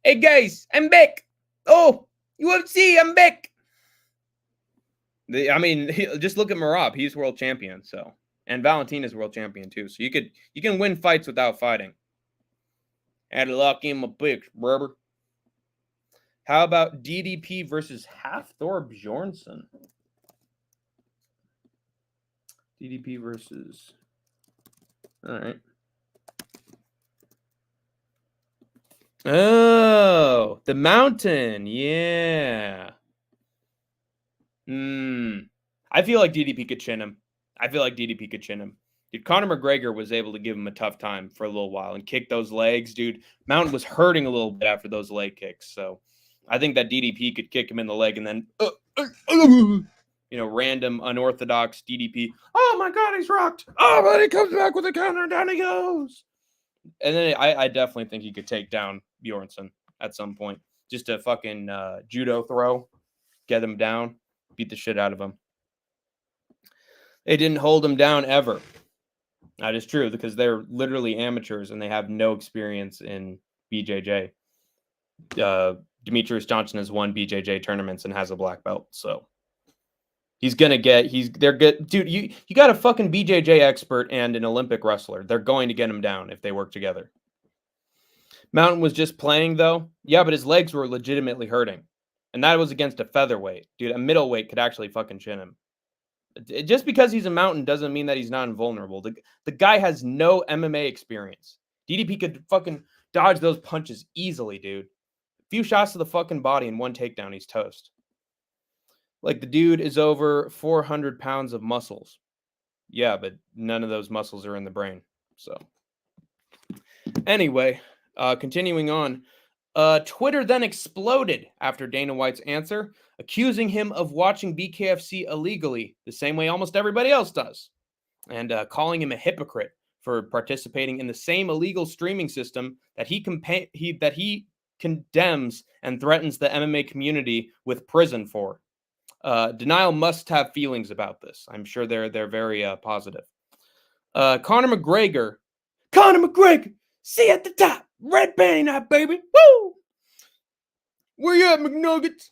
hey guys, I'm back. Oh, UFC, I'm back. Just look at Marab. He's world champion. So, and Valentina's world champion too. So you can win fights without fighting. Had luck in my picks, brother. How about DDP versus Hafthor Bjornsson? DDP versus... All right. Oh, the Mountain. Yeah. I feel like DDP could chin him. Dude, Conor McGregor was able to give him a tough time for a little while and kick those legs. Dude, Mountain was hurting a little bit after those leg kicks. So I think that DDP could kick him in the leg and then, random unorthodox DDP. Oh my God, he's rocked. Oh, but he comes back with a counter and down he goes. And then I definitely think he could take down Bjornsson at some point. Just a fucking judo throw, get him down, beat the shit out of him. They didn't hold him down ever. That is true because they're literally amateurs and they have no experience in BJJ. Demetrius Johnson has won BJJ tournaments and has a black belt, so they're good. Dude, you got a fucking BJJ expert and an Olympic wrestler. They're going to get him down if they work together. Mountain was just playing though. Yeah, but his legs were legitimately hurting. And that was against a featherweight. Dude, a middleweight could actually fucking chin him. Just because he's a Mountain doesn't mean that he's not invulnerable. The guy has no MMA experience. DDP could fucking dodge those punches easily, dude. A few shots to the fucking body and one takedown, he's toast. Like, the dude is over 400 pounds of muscles. Yeah, but none of those muscles are in the brain. So, anyway, continuing on. Twitter then exploded after Dana White's answer, accusing him of watching BKFC illegally, the same way almost everybody else does, and calling him a hypocrite for participating in the same illegal streaming system that he condemns and threatens the MMA community with prison for. Denial must have feelings about this. I'm sure they're very positive. Conor McGregor, see you at the top. Red panty night, baby. Woo! Where you at, McNuggets?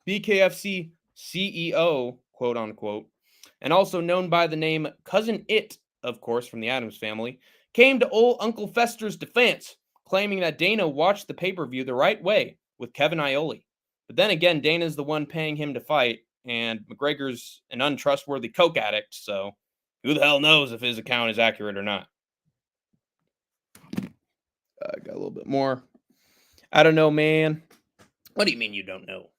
BKFC CEO, quote unquote, and also known by the name Cousin It, of course, from the Addams family, came to old Uncle Fester's defense, claiming that Dana watched the pay-per-view the right way with Kevin Iole. But then again, Dana's the one paying him to fight, and McGregor's an untrustworthy coke addict, so who the hell knows if his account is accurate or not. I got a little bit more. I don't know, man. What do you mean you don't know?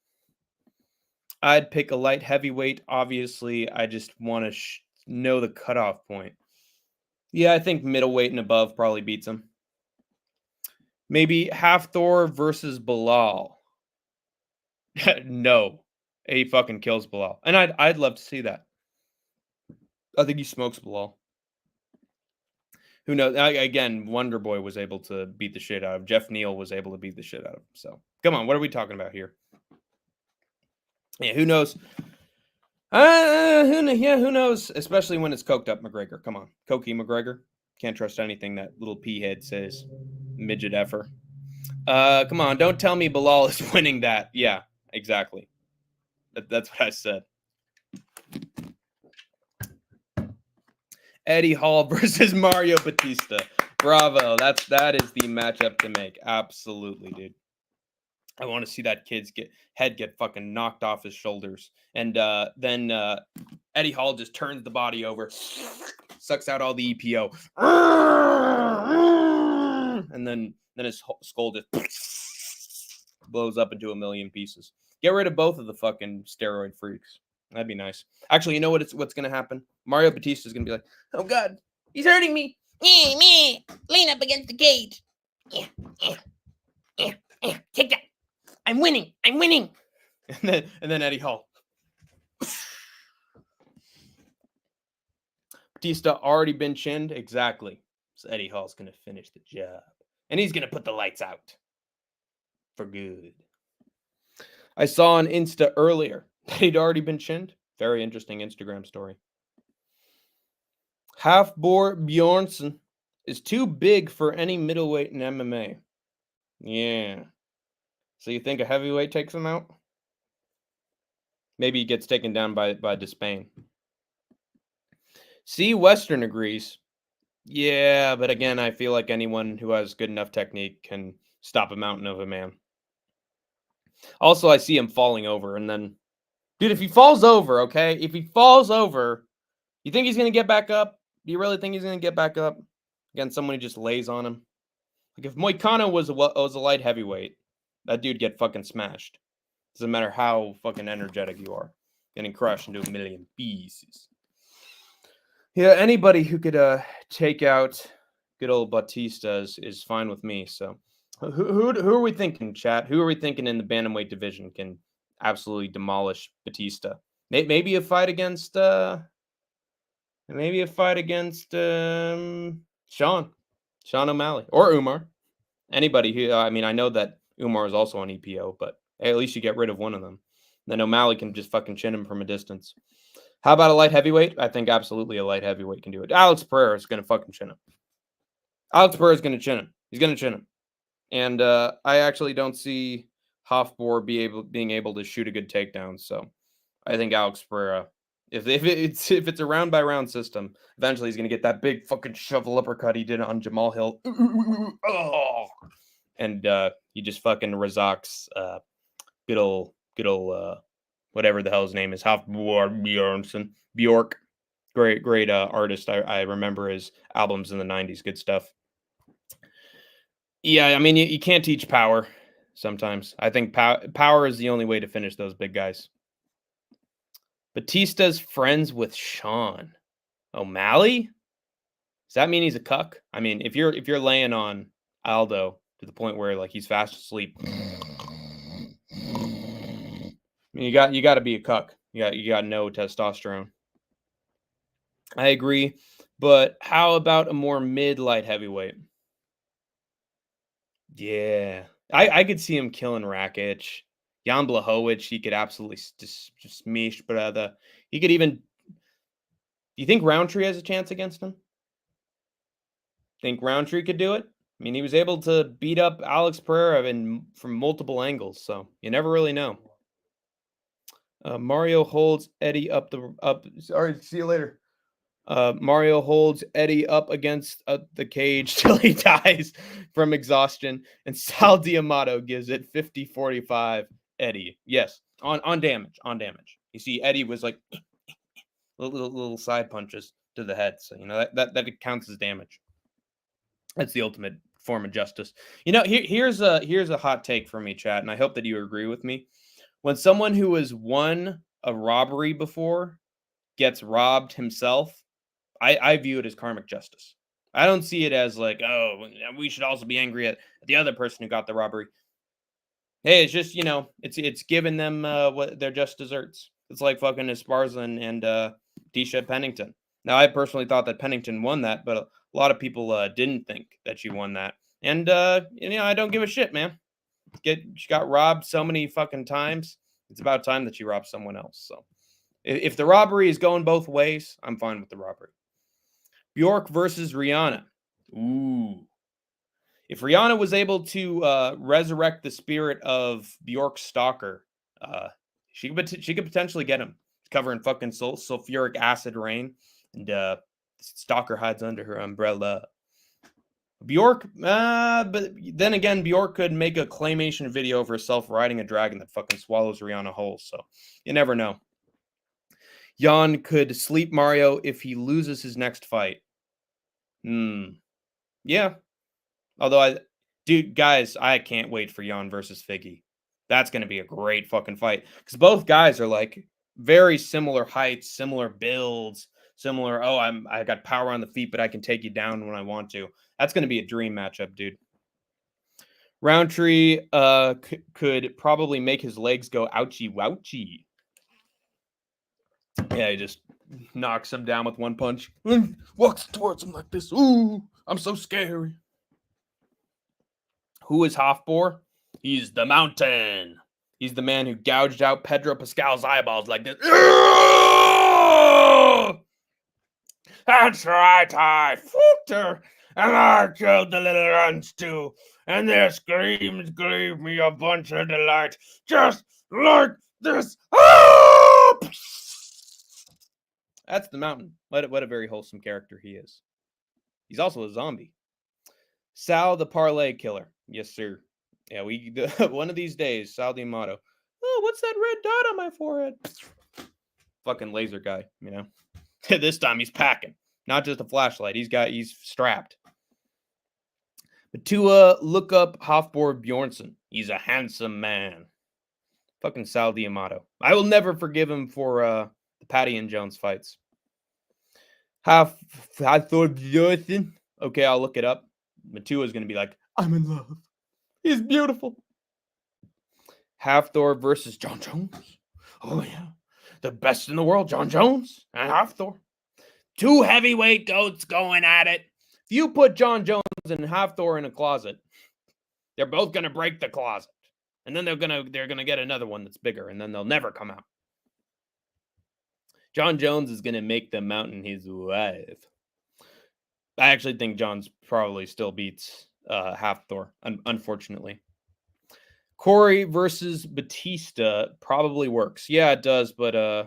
I'd pick a light heavyweight. Obviously, I just want to know the cutoff point. Yeah, I think middleweight and above probably beats him. Maybe Hafthor versus Belal. No. He fucking kills Belal. And I'd love to see that. I think he smokes Belal. Who knows? Again, Wonder Boy was able to beat the shit out of him. Jeff Neal was able to beat the shit out of him. So, come on. What are we talking about here? Yeah, who knows? Who knows? Especially when it's coked up McGregor. Come on. Cokey McGregor. Can't trust anything that little pea-head says. Midget effer. Come on. Don't tell me Belal is winning that. Yeah, exactly. That's what I said. Eddie Hall versus Mario Batista. Bravo. That is the matchup to make. Absolutely, dude. I want to see that kid's head get fucking knocked off his shoulders. And then Eddie Hall just turns the body over, sucks out all the EPO. And then his skull just blows up into a million pieces. Get rid of both of the fucking steroid freaks. That'd be nice. Actually, you know what's going to happen? Mario Batista is going to be like, oh, God, he's hurting me. Me. Lean up against the cage. Take that. I'm winning. And then Eddie Hall. Batista already been chinned. Exactly. So Eddie Hall's going to finish the job. And he's going to put the lights out. For good. I saw on Insta earlier that he'd already been chinned. Very interesting Instagram story. Half-Bor Bjornsson is too big for any middleweight in MMA. Yeah. So you think a heavyweight takes him out? Maybe he gets taken down by Despain. C. Western agrees. Yeah, but again, I feel like anyone who has good enough technique can stop a mountain of a man. Also, I see him falling over, and then... Dude, if he falls over, okay? If he falls over, you think he's going to get back up? Do you really think he's going to get back up? Again, someone who just lays on him. Like, if Moicano was a light heavyweight, that dude get fucking smashed. Doesn't matter how fucking energetic you are. Getting crushed into a million pieces. Yeah, anybody who could take out good old Batista is fine with me. So, who are we thinking, chat? Who are we thinking in the bantamweight division can absolutely demolish Batista? Maybe a fight against Sean O'Malley or Umar. Anybody who I know that Umar is also on EPO, but hey, at least you get rid of one of them. Then O'Malley can just fucking chin him from a distance. How about a light heavyweight? I think absolutely a light heavyweight can do it. Alex Pereira is going to fucking chin him. Alex Pereira is going to chin him. He's going to chin him. And I actually don't see Hofbor being able to shoot a good takedown. So I think Alex Pereira, if it's a round by round system, eventually he's going to get that big fucking shovel uppercut he did on Jamal Hill. Oh. And he just fucking Razak's good old whatever the hell his name is, Hofbor Bjornsson. Bjork. Great artist. I remember his albums in the 90s. Good stuff. Yeah, I mean, you can't teach power sometimes. I think power is the only way to finish those big guys. Batista's friends with Sean O'Malley? Does that mean he's a cuck? I mean, if you're laying on Aldo to the point where like he's fast asleep, you got to be a cuck. You got no testosterone. I agree, but how about a more mid-light heavyweight? Yeah, I could see him killing Rakic. Jan Blachowicz, he could absolutely just smash, brother. He could even... Do you think Roundtree has a chance against him? Think Roundtree could do it? I mean, he was able to beat up Alex Pereira from multiple angles, so you never really know. Mario holds Eddie up. Sorry, see you later. Mario holds Eddie up against the cage till he dies from exhaustion, and Sal D'Amato gives it 50-45 Eddie. Yes, on damage. You see, Eddie was like little side punches to the head, so you know that counts as damage. That's the ultimate form of justice. You know, here's a hot take for me, chat, and I hope that you agree with me. When someone who has won a robbery before gets robbed himself, I view it as karmic justice. I don't see it as like, oh, we should also be angry at the other person who got the robbery. Hey, it's just, you know, it's giving them what their just desserts. It's like fucking Esparza and Tisha Pennington. Now, I personally thought that Pennington won that, but a lot of people didn't think that she won that. And, you know, I don't give a shit, man. She got robbed so many fucking times. It's about time that she robbed someone else. So if the robbery is going both ways, I'm fine with the robbery. Bjork versus Rihanna. Ooh. If Rihanna was able to resurrect the spirit of Bjork's stalker, she could potentially get him. Cover in fucking sulfuric acid rain and Stalker hides under her umbrella. Bjork, but then again, Bjork could make a claymation video of herself riding a dragon that fucking swallows Rihanna whole, so you never know. Jan could sleep Mario if he loses his next fight. Yeah. Although, guys, I can't wait for Jan versus Figgy. That's going to be a great fucking fight. Because both guys are like very similar heights, similar builds, similar, I got power on the feet, but I can take you down when I want to. That's going to be a dream matchup, dude. Roundtree could probably make his legs go ouchie wouchie. Yeah, he just knocks him down with one punch. Walks towards him like this. Ooh, I'm so scary. Who is Hofbor? He's the Mountain. He's the man who gouged out Pedro Pascal's eyeballs like this. That's right, I fucked her, and I killed the little runs too, and their screams gave me a bunch of delight, just like this. That's the Mountain. What a very wholesome character he is. He's also a zombie. Sal the Parlay Killer. Yes, sir. Yeah, one of these days, Sal the Amato. Oh, what's that red dot on my forehead? Fucking laser guy, you know. This time he's packing. Not just a flashlight. He's strapped. But to look up Hofbor Bjornsson. He's a handsome man. Fucking Sal the Amato. I will never forgive him for the Patty and Jones fights. Hofbor Bjornsson. Okay, I'll look it up. Matua's going to be like, I'm in love. He's beautiful. Hafthor versus John Jones. Oh, yeah. The best in the world, John Jones and Hafthor. Two heavyweight goats going at it. If you put John Jones and Hafthor in a closet, they're both going to break the closet. And then they're gonna get another one that's bigger, and then they'll never come out. John Jones is going to make the Mountain his wife. I actually think John's probably still beats Hafthor, unfortunately. Corey versus Batista probably works. Yeah, it does, but I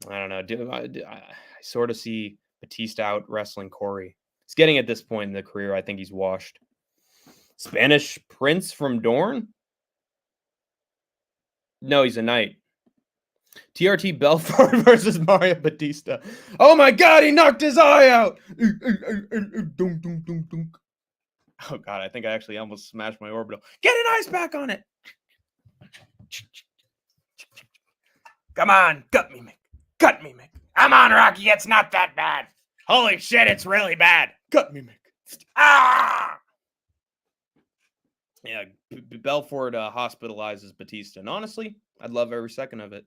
don't know. I sort of see Batista out wrestling Corey. He's getting at this point in the career, I think he's washed. Spanish Prince from Dorne? No, he's a knight. TRT Belfort versus Mario Batista. Oh my God, he knocked his eye out. Oh God, I think I actually almost smashed my orbital. Get an ice pack on it. Come on, cut me, Mick. Cut me, Mick. Come on, Rocky, it's not that bad. Holy shit, it's really bad. Cut me, Mick. Ah! Yeah, Belfort hospitalizes Batista. And honestly, I'd love every second of it.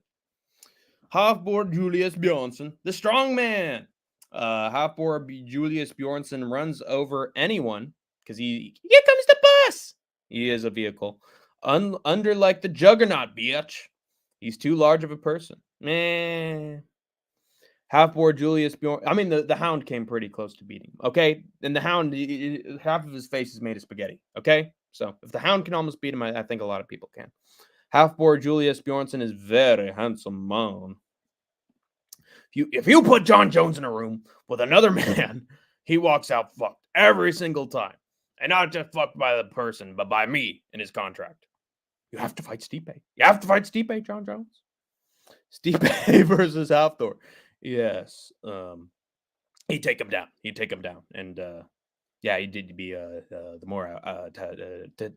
Hofbor Julius Bjornsson, the strong man. Hofbor Julius Bjornsson runs over anyone because here comes the bus. He is a vehicle. Under like the juggernaut, bitch. He's too large of a person. Man. Hofbor Julius Bjornsson. I mean, the Hound came pretty close to beating him. Okay? And the Hound, half of his face is made of spaghetti. Okay? So if the Hound can almost beat him, I think a lot of people can. Hofbor Julius Bjornsson is very handsome man. If you put John Jones in a room with another man, he walks out fucked every single time. And not just fucked by the person, but by me in his contract. You have to fight Stipe. You have to fight Stipe, John Jones. Stipe versus Hafthor. Yes. He'd take him down. And yeah, he did be the more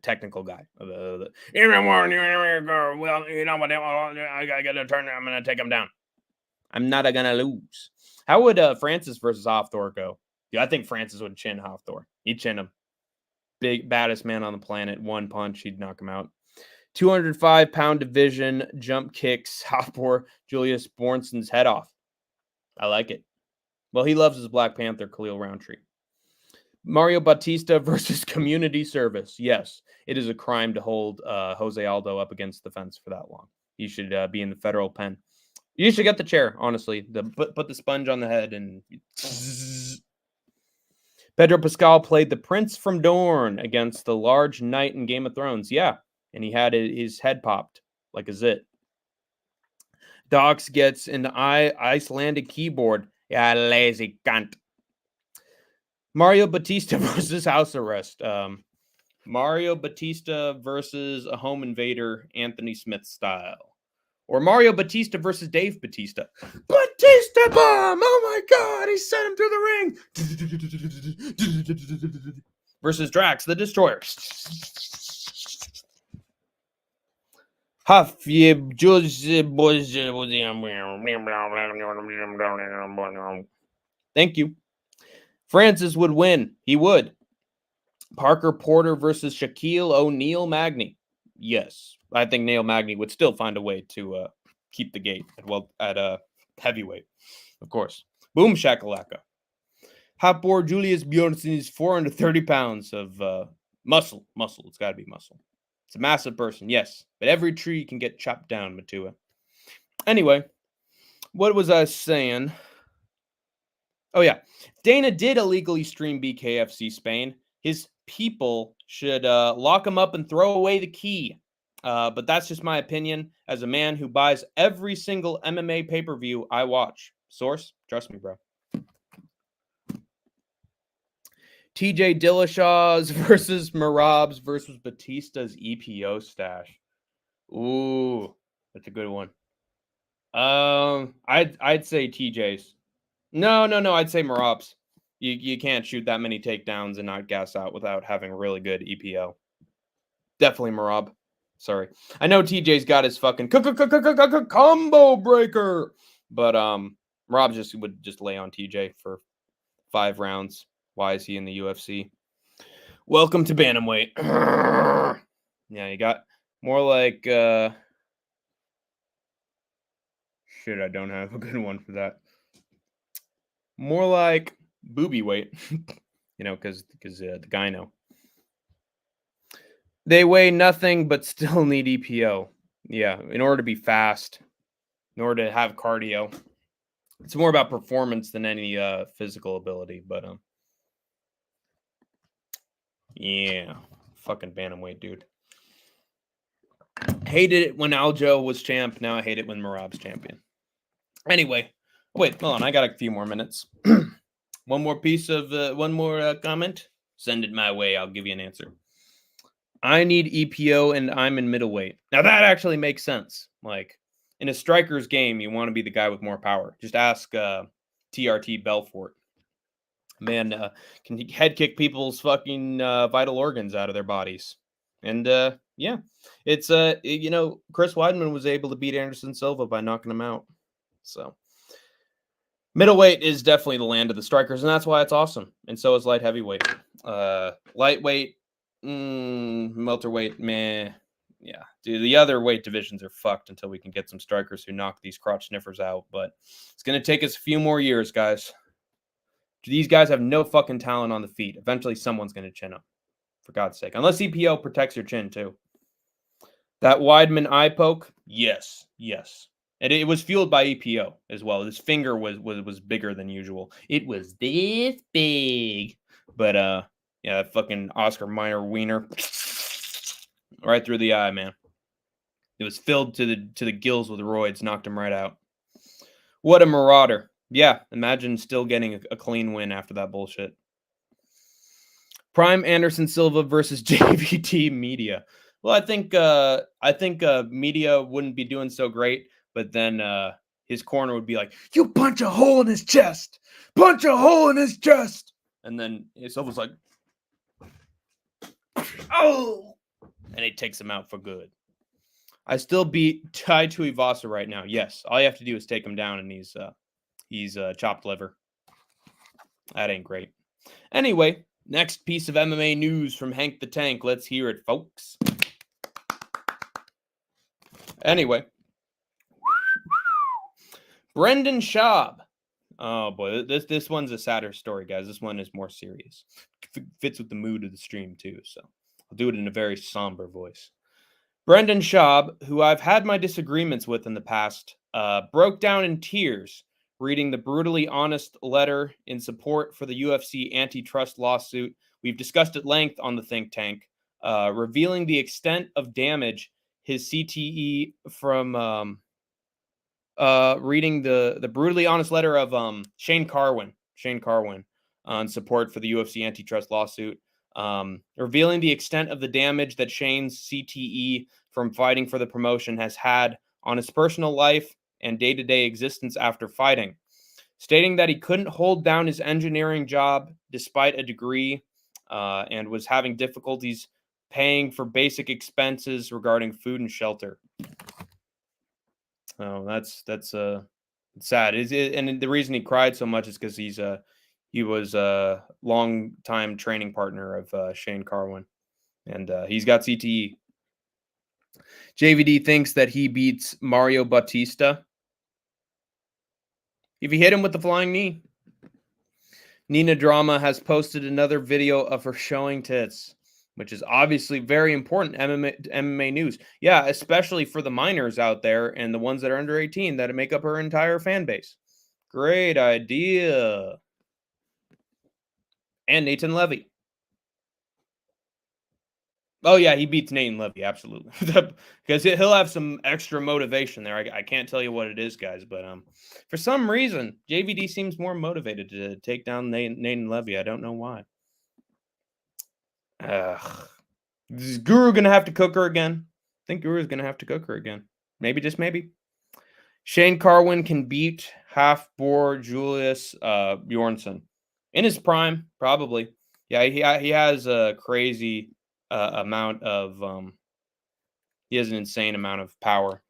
technical guy. Well, you know what? I got to turn. I'm going to take him down. I'm not going to lose. How would Francis versus Hafthor go? Yeah, I think Francis would chin Hafthor. He'd chin him. Big, baddest man on the planet. One punch, he'd knock him out. 205-pound division jump kicks Hofbor Julius Bjornsson's head off. I like it. Well, he loves his Black Panther, Khalil Roundtree. Mario Batista versus community service. Yes, it is a crime to hold Jose Aldo up against the fence for that long. He should be in the federal pen. You should get the chair, honestly. Put the sponge on the head and... Pedro Pascal played the Prince from Dorne against the large knight in Game of Thrones. Yeah, and he had his head popped like a zit. Dox gets an Icelandic keyboard. Yeah, lazy cunt. Mario Batista versus house arrest. Mario Batista versus a home invader, Anthony Smith style. Or Mario Batista versus Dave Batista. Batista bomb! Oh my god, he sent him through the ring. Versus Drax the Destroyer. Thank you. Francis would win. He would. Parker Porter versus Shaquille O'Neal Magny. Yes. I think Neil Magny would still find a way to keep the gate at heavyweight, of course. Boom shakalaka. Hotboard Julius Bjornsson is 430 pounds of muscle. Muscle. It's got to be muscle. It's a massive person, yes. But every tree can get chopped down, Matua. Anyway, what was I saying? Oh, yeah. Dana did illegally stream BKFC Spain. His people should lock him up and throw away the key. But that's just my opinion as a man who buys every single MMA pay-per-view I watch. Source? Trust me, bro. TJ Dillashaw's versus Marab's versus Batista's EPO stash. Ooh, that's a good one. I'd say TJ's. No. I'd say Marab's. You can't shoot that many takedowns and not gas out without having a really good EPO. Definitely Marab. Sorry. I know TJ's got his fucking combo breaker. But Marab would just lay on TJ for 5 rounds. Why is he in the UFC? Welcome to Bantamweight. Yeah, you got more like shit, I don't have a good one for that. More like booby weight. Because the gyno. They weigh nothing but still need EPO. Yeah, in order to be fast, in order to have cardio. It's more about performance than any physical ability, but yeah, fucking bantamweight, dude. Hated it when Aljo was champ. Now I hate it when Marab's champion. Anyway, wait, hold on. I got a few more minutes. One more comment. Send it my way. I'll give you an answer. I need EPO and I'm in middleweight. Now that actually makes sense. Like in a striker's game, you want to be the guy with more power. Just ask TRT Belfort. Man, can head kick people's fucking vital organs out of their bodies. And yeah, it's Chris Weidman was able to beat Anderson Silva by knocking him out. So middleweight is definitely the land of the strikers, and that's why it's awesome. And so is light heavyweight. Lightweight, welterweight, meh. Yeah, dude, the other weight divisions are fucked until we can get some strikers who knock these crotch sniffers out. But it's going to take us a few more years, guys. These guys have no fucking talent on the feet. Eventually, someone's going to chin up. For God's sake. Unless EPO protects your chin, too. That Weidman eye poke? Yes. And it was fueled by EPO as well. His finger was bigger than usual. It was this big. But, yeah, that fucking Oscar Minor wiener. Right through the eye, man. It was filled to the gills with roids. Knocked him right out. What a marauder. Yeah, imagine still getting a clean win after that bullshit. Prime Anderson Silva versus JVT Media. Well, I think Media wouldn't be doing so great, but then his corner would be like, "You punch a hole in his chest, punch a hole in his chest," and then Silva's like, "Oh," and he takes him out for good. I still beat Tai Tuivasa right now. Yes, all you have to do is take him down, and he's chopped liver. That ain't great. Anyway, next piece of MMA news from Hank the Tank. Let's hear it, folks. Anyway, Brendan Schaub. Oh boy, this one's a sadder story, guys. This one is more serious. Fits with the mood of the stream too, so I'll do it in a very somber voice. Brendan Schaub, who I've had my disagreements with in the past, broke down in tears reading the brutally honest letter in support for the UFC antitrust lawsuit. We've discussed at length on the Think Tank, revealing the extent of damage his CTE from reading the brutally honest letter of Shane Carwin. on support for the UFC antitrust lawsuit, revealing the extent of the damage that Shane's CTE from fighting for the promotion has had on his personal life and day-to-day existence after fighting, stating that he couldn't hold down his engineering job despite a degree and was having difficulties paying for basic expenses regarding food and shelter. Oh, that's sad. And the reason he cried so much is because he was a long-time training partner of Shane Carwin, and he's got CTE. JVD thinks that he beats Mario Bautista if he hit him with the flying knee. Nina Drama has posted another video of her showing tits, which is obviously very important MMA news. Yeah, especially for the minors out there and the ones that are under 18 that make up her entire fan base. Great idea. And Nathan Levy. Oh, yeah, he beats Nathan Levy, absolutely. Because he'll have some extra motivation there. I can't tell you what it is, guys, but for some reason, JVD seems more motivated to take down Nathan Levy. I don't know why. Is Guru going to have to cook her again? I think Guru's going to have to cook her again. Maybe, just maybe. Shane Carwin can beat half-boar Julius Bjornsson. In his prime, probably. Yeah, he has a crazy amount of... he has an insane amount of power.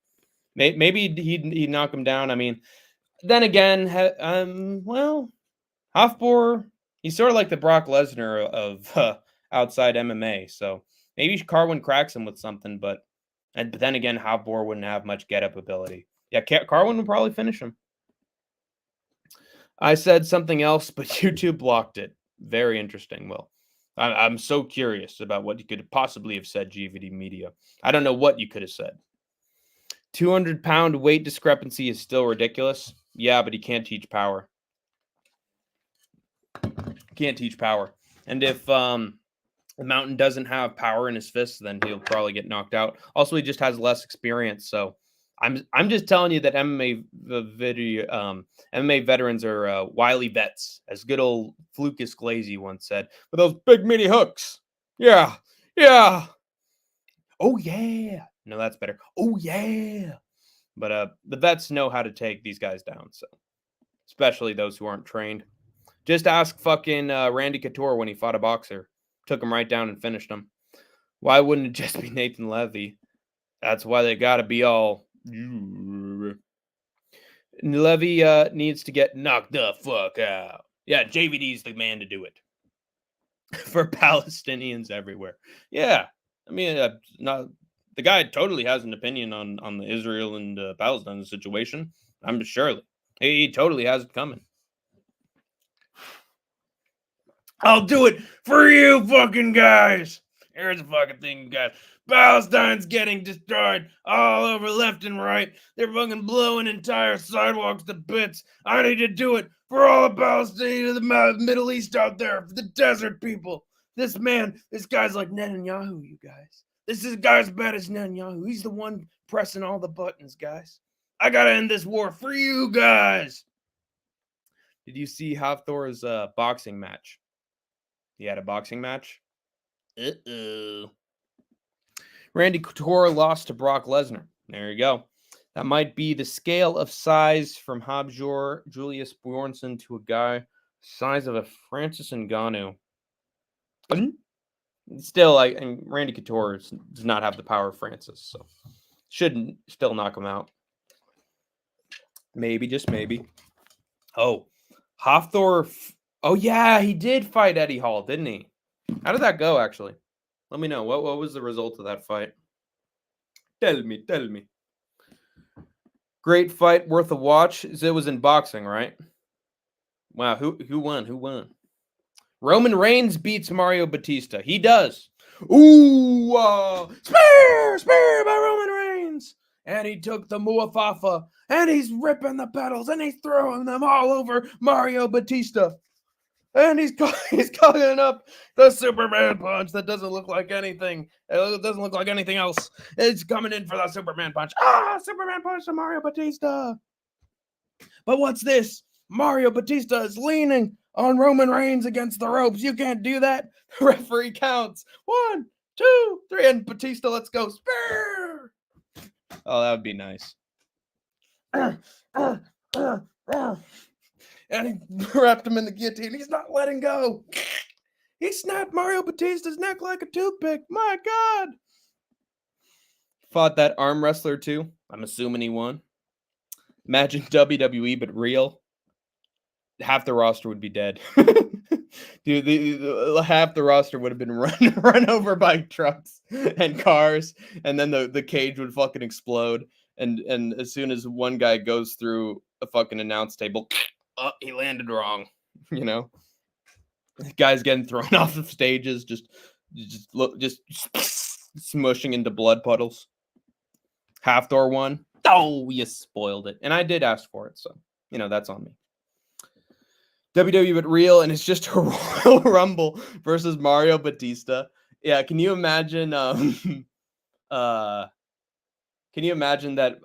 Maybe he'd knock him down. I mean, then again, well, half-boar, he's sort of like the Brock Lesnar of outside MMA. So maybe Carwin cracks him with something, but then again, half-boar wouldn't have much get-up ability. Yeah, Carwin would probably finish him. I said something else, but YouTube blocked it. Very interesting, Will. I'm so curious about what you could possibly have said, GVD Media. I don't know what you could have said. 200-pound weight discrepancy is still ridiculous. Yeah, but he can't teach power. Can't teach power. And if the Mountain doesn't have power in his fists, then he'll probably get knocked out. Also, he just has less experience, so I'm just telling you that MMA veterans are wily vets, as good old Flucus Glazy once said, with those big meaty hooks. Yeah. Oh yeah. No, that's better. Oh yeah. But the vets know how to take these guys down, so especially those who aren't trained. Just ask fucking Randy Couture when he fought a boxer. Took him right down and finished him. Why wouldn't it just be Nathan Levy? That's why they got to be all... Levy needs to get knocked the fuck out. Yeah, JVD's the man to do it. For Palestinians everywhere. Yeah, I mean, the guy totally has an opinion on the Israel and Palestine situation. I'm sure he totally has it coming. I'll do it for you fucking guys. Here's the fucking thing, guys. Palestine's getting destroyed all over left and right. They're fucking blowing entire sidewalks to bits. I need to do it for all of Palestine and the Middle East out there, for the desert people. This guy's like Netanyahu, you guys. This is guy's bad as Netanyahu. He's the one pressing all the buttons, guys. I gotta end this war for you guys. Did you see Hafthor's boxing match? He had a boxing match? Uh-oh. Randy Couture lost to Brock Lesnar. There you go. That might be the scale of size from Habjor Julius Bjornsson to a guy size of a Francis Ngannou. Still, and Randy Couture does not have the power of Francis, so shouldn't still knock him out. Maybe, just maybe. Oh, Hafthor. Oh, yeah, he did fight Eddie Hall, didn't he? How did that go, actually? Let me know. What was the result of that fight? Tell me. Great fight, worth a watch. It was in boxing, right? Wow, who won? Roman Reigns beats Mario Bautista. He does. Ooh, spear by Roman Reigns. And he took the Muafafa, and he's ripping the pedals, and he's throwing them all over Mario Bautista. And he's calling up the Superman punch that doesn't look like anything. It doesn't look like anything else. It's coming in for the Superman punch. Superman punch to Mario Bautista. But what's this? Mario Batista is leaning on Roman Reigns against the ropes. You can't do that. The referee counts. 1, 2, 3, and Batista, let's go. Spear! Oh, that would be nice. And he wrapped him in the guillotine. He's not letting go. He snapped Mario Batista's neck like a toothpick. My God. Fought that arm wrestler too. I'm assuming he won. Imagine WWE, but real. Half the roster would be dead. Dude, half the roster would have been run over by trucks and cars, and then the cage would fucking explode. And as soon as one guy goes through a fucking announce table, oh, he landed wrong. You know, guys getting thrown off of stages, just smushing into blood puddles. Half Thor won. Oh, you spoiled it, and I did ask for it, so you know that's on me. WWE but real, and it's just a Royal Rumble versus Mario Batista. Yeah, can you imagine? Can you imagine that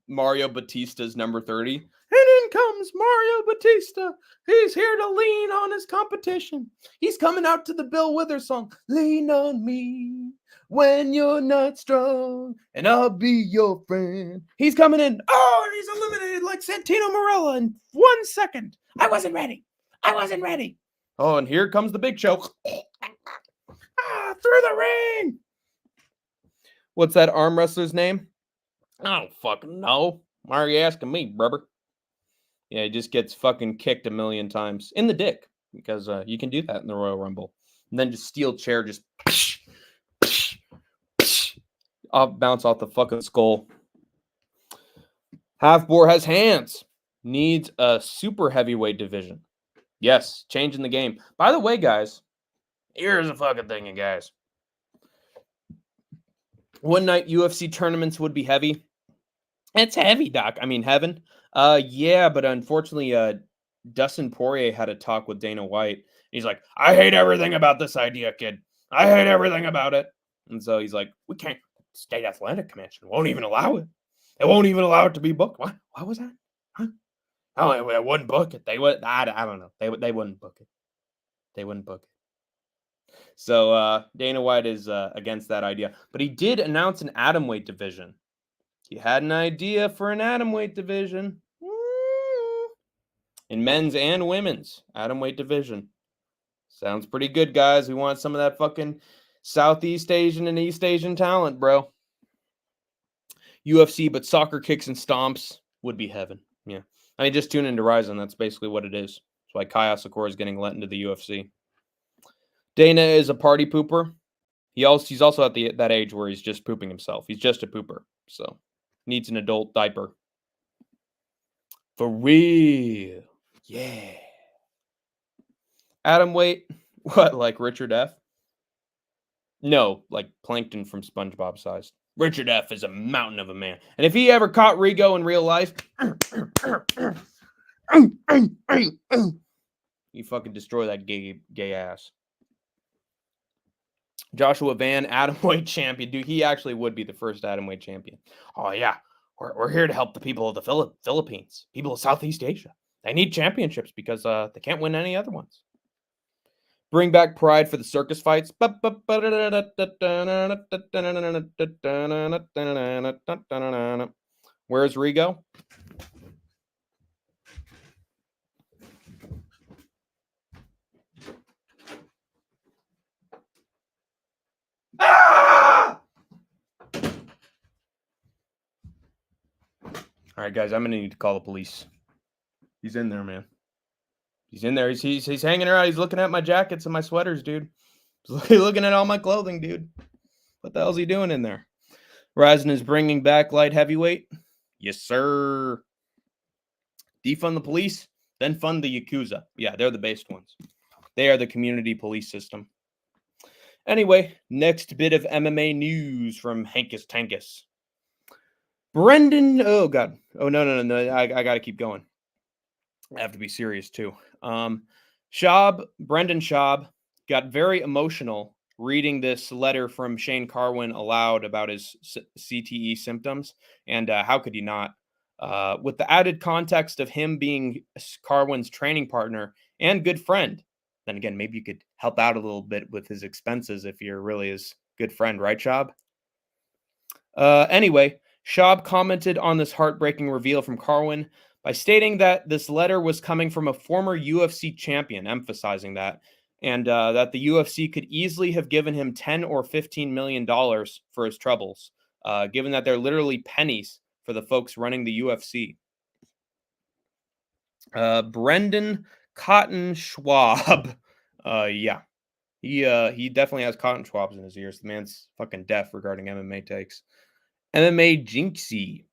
Mario Batista's number 30? And in comes Mario Batista. He's here to lean on his competition. He's coming out to the Bill Withers song. Lean on me when you're not strong, and I'll be your friend. He's coming in. Oh, and he's eliminated like Santino Marella in 1 second. I wasn't ready. Oh, and here comes the Big Show. Through the ring. What's that arm wrestler's name? I don't fucking know. Why are you asking me, brother? Yeah, he just gets fucking kicked a million times in the dick because you can do that in the Royal Rumble. And then just steel chair just bounce off the fucking skull. Half-Boar has hands. Needs a super heavyweight division. Yes, changing the game. By the way, guys, here's a fucking thing, you guys. One night UFC tournaments would be heavy. It's heavy, Doc. I mean, heaven. Yeah, but unfortunately, Dustin Poirier had a talk with Dana White. He's like, I hate everything about this idea, kid. I hate everything about it. And so he's like, we can't. State Athletic Commission won't even allow it. It won't even allow it to be booked. What was that? Huh? Oh, they wouldn't book it. They would. I don't know. They wouldn't book it. They wouldn't book it. So Dana White is against that idea, but he did announce an atomweight division. He had an idea for an atomweight division in men's and women's atomweight division. Sounds pretty good, guys. We want some of that fucking Southeast Asian and East Asian talent, bro. UFC, but soccer kicks and stomps would be heaven. Yeah. I mean, just tune into Ryzen. That's basically what it is. That's why Kaya Sakura is getting let into the UFC. Dana is a party pooper. He's also at that age where he's just pooping himself. He's just a pooper. So needs an adult diaper. For real. Yeah. Atomweight. What, like Richard F? No, like Plankton from SpongeBob sized. Richard F is a mountain of a man. And if he ever caught Rigo in real life, you fucking destroy that gay ass. Joshua Van, atomweight champion. Dude, he actually would be the first atomweight champion. Oh, yeah. We're here to help the people of the Philippines, people of Southeast Asia. They need championships because they can't win any other ones. Bring back pride for the circus fights. Where's Rigo? Ah! All right, guys, I'm going to need to call the police. He's in there, man. He's in there. He's hanging around. He's looking at my jackets and my sweaters, dude. He's looking at all my clothing, dude. What the hell's he doing in there? Ryzen is bringing back light heavyweight. Yes, sir. Defund the police, then fund the Yakuza. Yeah, they're the based ones. They are the community police system. Anyway, next bit of MMA news from Hankus Tankus. Brendan, oh God. Oh, no. I got to keep going. I have to be serious too. Brendan Schaub got very emotional reading this letter from Shane Carwin aloud about his CTE symptoms. And how could he not? with the added context of him being Carwin's training partner and good friend. Then again, maybe you could help out a little bit with his expenses if you're really his good friend, right, Shab? Anyway, Shab commented on this heartbreaking reveal from Carwin by stating that this letter was coming from a former UFC champion, emphasizing that, and that the UFC could easily have given him $10 or $15 million for his troubles, given that they're literally pennies for the folks running the UFC. Brendan Cotton Schwab. Yeah. He definitely has cotton swabs in his ears. The man's fucking deaf regarding MMA takes. MMA Jinxie.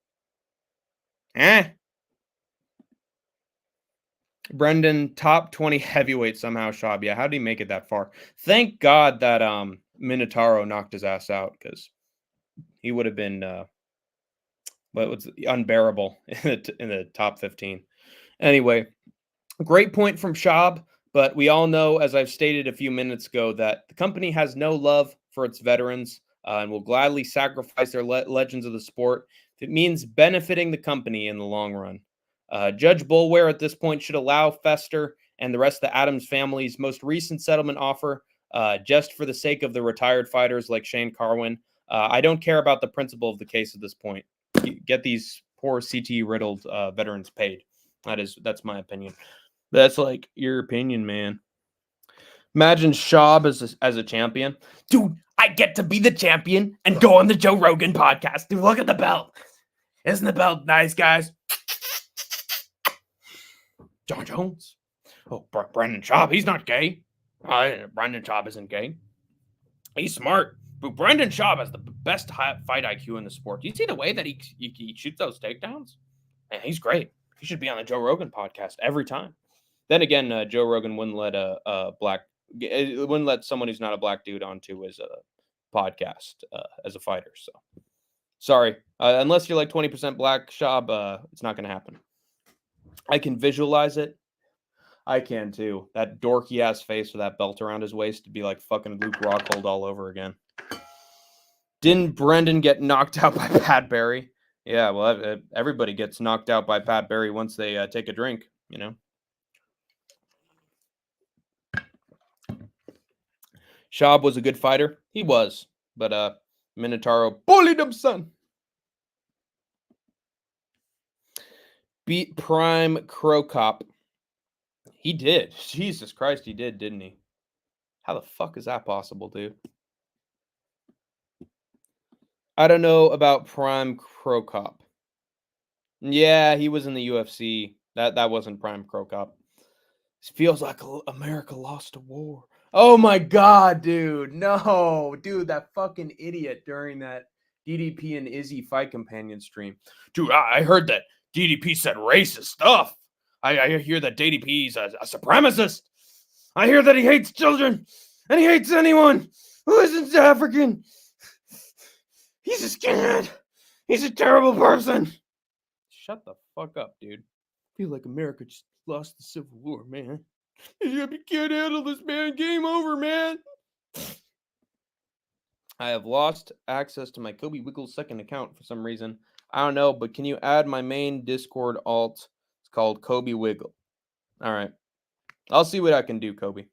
Brendan, top 20 heavyweight somehow, Shab. Yeah, how did he make it that far? Thank God that Minotauro knocked his ass out, because he would have been unbearable in the top 15. Anyway, great point from Shab, but we all know, as I've stated a few minutes ago, that the company has no love for its veterans and will gladly sacrifice their legends of the sport if it means benefiting the company in the long run. Judge Boulware at this point should allow Fester and the rest of the Adams family's most recent settlement offer, just for the sake of the retired fighters like Shane Carwin. I don't care about the principle of the case at this point. Get these poor CTE-riddled veterans paid. That's my opinion. That's like your opinion, man. Imagine Shab as a champion. Dude, I get to be the champion and go on the Joe Rogan podcast. Dude, look at the belt. Isn't the belt nice, guys? John Jones. Oh, Brendan Schaub, he's not gay. Brendan Schaub isn't gay. He's smart. But Brendan Schaub has the best fight IQ in the sport. Do you see the way that he shoots those takedowns? Man, he's great. He should be on the Joe Rogan podcast every time. Then again, Joe Rogan wouldn't let wouldn't let someone who's not a black dude onto his podcast as a fighter. So sorry, unless you're like 20% black, Schaub, it's not going to happen. I can visualize it. I can too. That dorky ass face with that belt around his waist to be like fucking Luke Rockhold all over again. Didn't Brendan get knocked out by Pat Barry? Yeah, well, everybody gets knocked out by Pat Barry once they take a drink, you know. Schaub was a good fighter. He was, but Minotauro bullied him, son. Beat Prime Crow Cop. He did. Jesus Christ, he did, didn't he? How the fuck is that possible, dude? I don't know about Prime Crow Cop. Yeah, he was in the UFC. That wasn't Prime Crow Cop. It feels like America lost a war. Oh my God, dude. No, dude, that fucking idiot during that DDP and Izzy fight companion stream. Dude, I heard that DDP said racist stuff. I hear that DDP's a supremacist. I hear that he hates children and he hates anyone who isn't African. He's a skinhead. He's a terrible person. Shut the fuck up, dude. I feel like America just lost the Civil War, man. You can't handle this, man. Game over, man. I have lost access to my Kobe Wiggles second account for some reason. I don't know, but can you add my main Discord alt? It's called Kobe Wiggle. All right. I'll see what I can do, Kobe.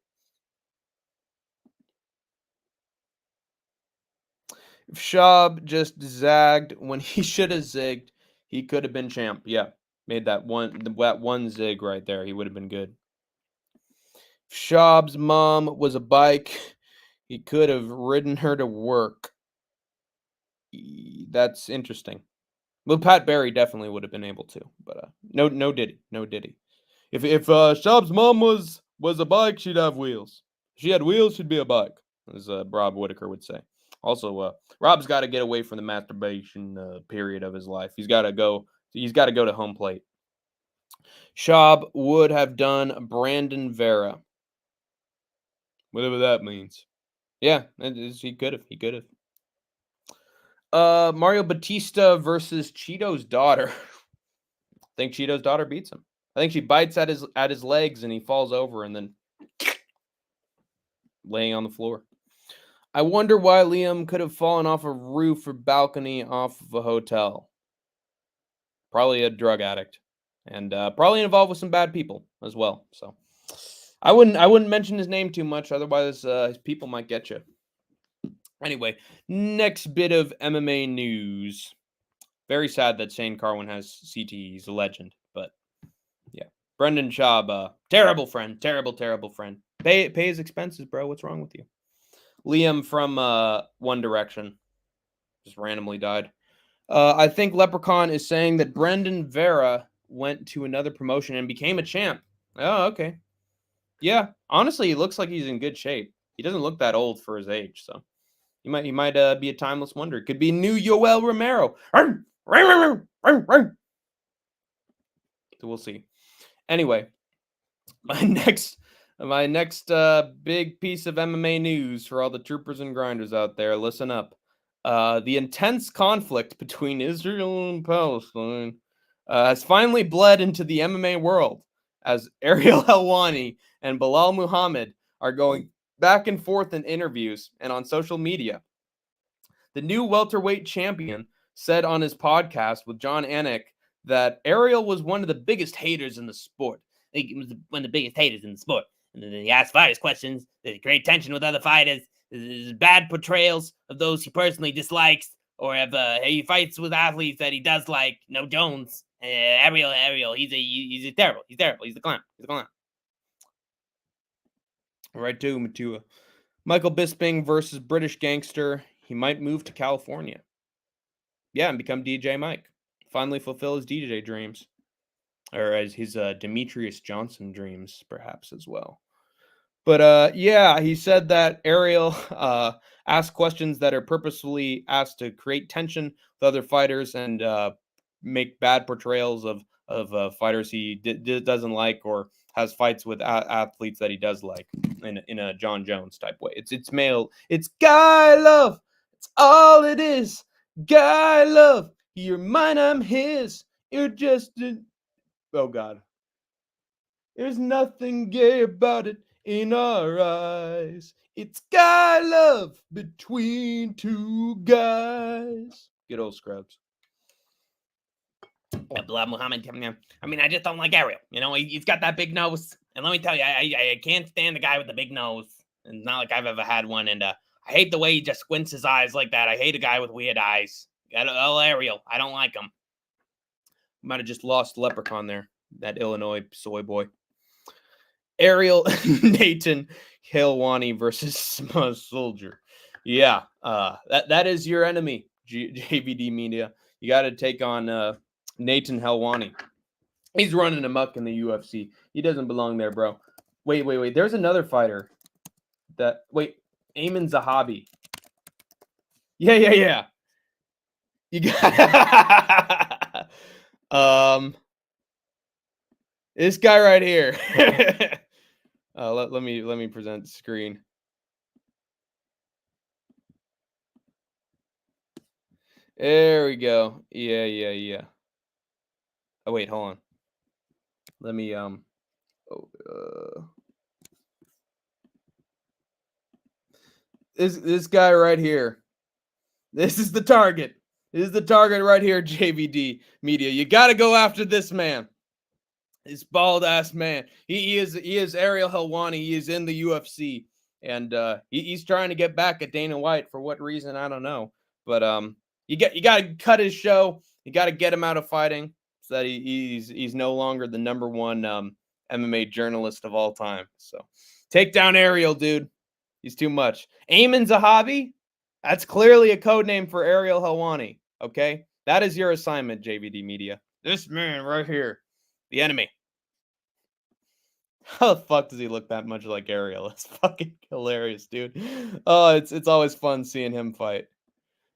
If Schaub just zagged when he should have zigged, he could have been champ. Yeah. Made that one zig right there. He would have been good. If Schaub's mom was a bike, he could have ridden her to work. That's interesting. Well, Pat Barry definitely would have been able to, but no did he. If Schaub's mom was a bike, she'd have wheels. If she had wheels, she'd be a bike, as Rob Whitaker would say. Also, Rob's got to get away from the masturbation period of his life. He's got to go to home plate. Schaub would have done Brandon Vera. Whatever that means. Yeah, he could have. Mario Batista versus Cheeto's daughter. I think Cheeto's daughter beats him. I think she bites at his legs and he falls over and then laying on the floor. I wonder why Liam could have fallen off a roof or balcony off of a hotel. probably a drug addict, and probably involved with some bad people as well. So I wouldn't mention his name too much, otherwise his people might get you. Anyway, next bit of MMA news. Very sad that Shane Carwin has CTE. He's a legend, but yeah, Brendan Schaub, terrible friend, terrible friend. Pay his expenses, bro. What's wrong with you? Liam from One Direction just randomly died. I think Leprechaun is saying that Brendan Vera went to another promotion and became a champ. Oh, okay. Yeah, honestly, he looks like he's in good shape. He doesn't look that old for his age, so he might be a timeless wonder. Could be new Yoel Romero. So we'll see. Anyway, my next big piece of MMA news for all the troopers and grinders out there. Listen up. The intense conflict between Israel and Palestine has finally bled into the MMA world as Ariel Helwani and Belal Muhammad are going back and forth in interviews and on social media. The new welterweight champion said on his podcast with John Anik that Ariel was one of the biggest haters in the sport. He was one of the biggest haters in the sport. And then he asked fighters questions. There's great tension with other fighters. There's bad portrayals of those he personally dislikes, or if he fights with athletes that he does like. No Jones, Ariel. He's terrible. He's terrible. He's a clown. Right to Matua. Michael Bisping versus British gangster. He might move to California. Yeah, and become DJ Mike. Finally fulfill his DJ dreams. Or as his Demetrius Johnson dreams, perhaps, as well. But yeah, he said that Ariel asked questions that are purposefully asked to create tension with other fighters and make bad portrayals of fighters he doesn't like, or has fights with athletes that he does like in a John Jones type way. It's male. It's guy love. It's all it is. Guy love. You're mine, I'm his. You're just oh God. There's nothing gay about it in our eyes. It's guy love between two guys. Good old Scrubs. Belal Muhammad. I mean, I just don't like Ariel. You know, he's got that big nose. And let me tell you, I can't stand the guy with the big nose. And it's not like I've ever had one. And I hate the way he just squints his eyes like that. I hate a guy with weird eyes. Oh, Ariel. I don't like him. Might have just lost Leprechaun there. That Illinois soy boy. Ariel Nathan Helwani versus Small Soldier. Yeah, that is your enemy, JVD Media. You got to take on Nathan Helwani. He's running amok in the UFC. He doesn't belong there, bro. Wait. There's another fighter. Ayman Zahabi. Yeah. You got this guy right here. Let me present the screen. There we go. Yeah. Oh wait, hold on. Let me this guy right here. This is the target. This is the target right here, JVD Media. You got to go after this man. This bald ass man. He is Ariel Helwani. He is in the UFC, and he's trying to get back at Dana White for what reason, I don't know. But you got to cut his show. You got to get him out of fighting so that he's no longer the number one MMA journalist of all time. So take down Ariel, dude. He's too much. Ayman Zahabi. That's clearly a code name for Ariel Helwani. Okay, that is your assignment, JVD Media. This man right here. The enemy. How the fuck does he look that much like Ariel? It's fucking hilarious, dude. Oh, it's always fun seeing him fight.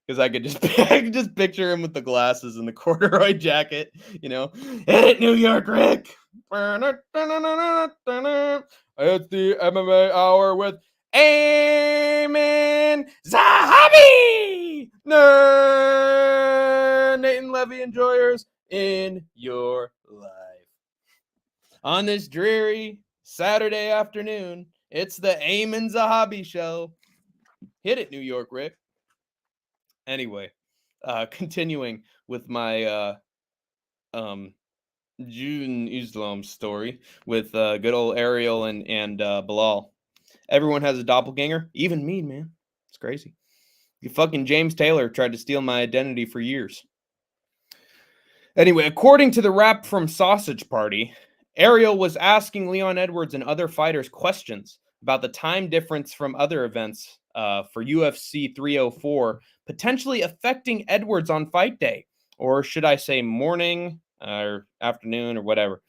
Because I could just picture him with the glasses and the corduroy jacket, you know. Hit it, New York Rick. It's the MMA hour with Ayman Zahabi. Nathan Levy enjoyers in your life. On this dreary Saturday afternoon, it's the Ayman Zahabi show. Hit it, New York Rick. Anyway, continuing with my June Islam story with good old Ariel and Belal. Everyone has a doppelganger, even me, man. It's crazy. You fucking James Taylor tried to steal my identity for years. Anyway, according to the rap from Sausage Party, Ariel was asking Leon Edwards and other fighters questions about the time difference from other events for UFC 304, potentially affecting Edwards on fight day, or should I say morning or afternoon or whatever.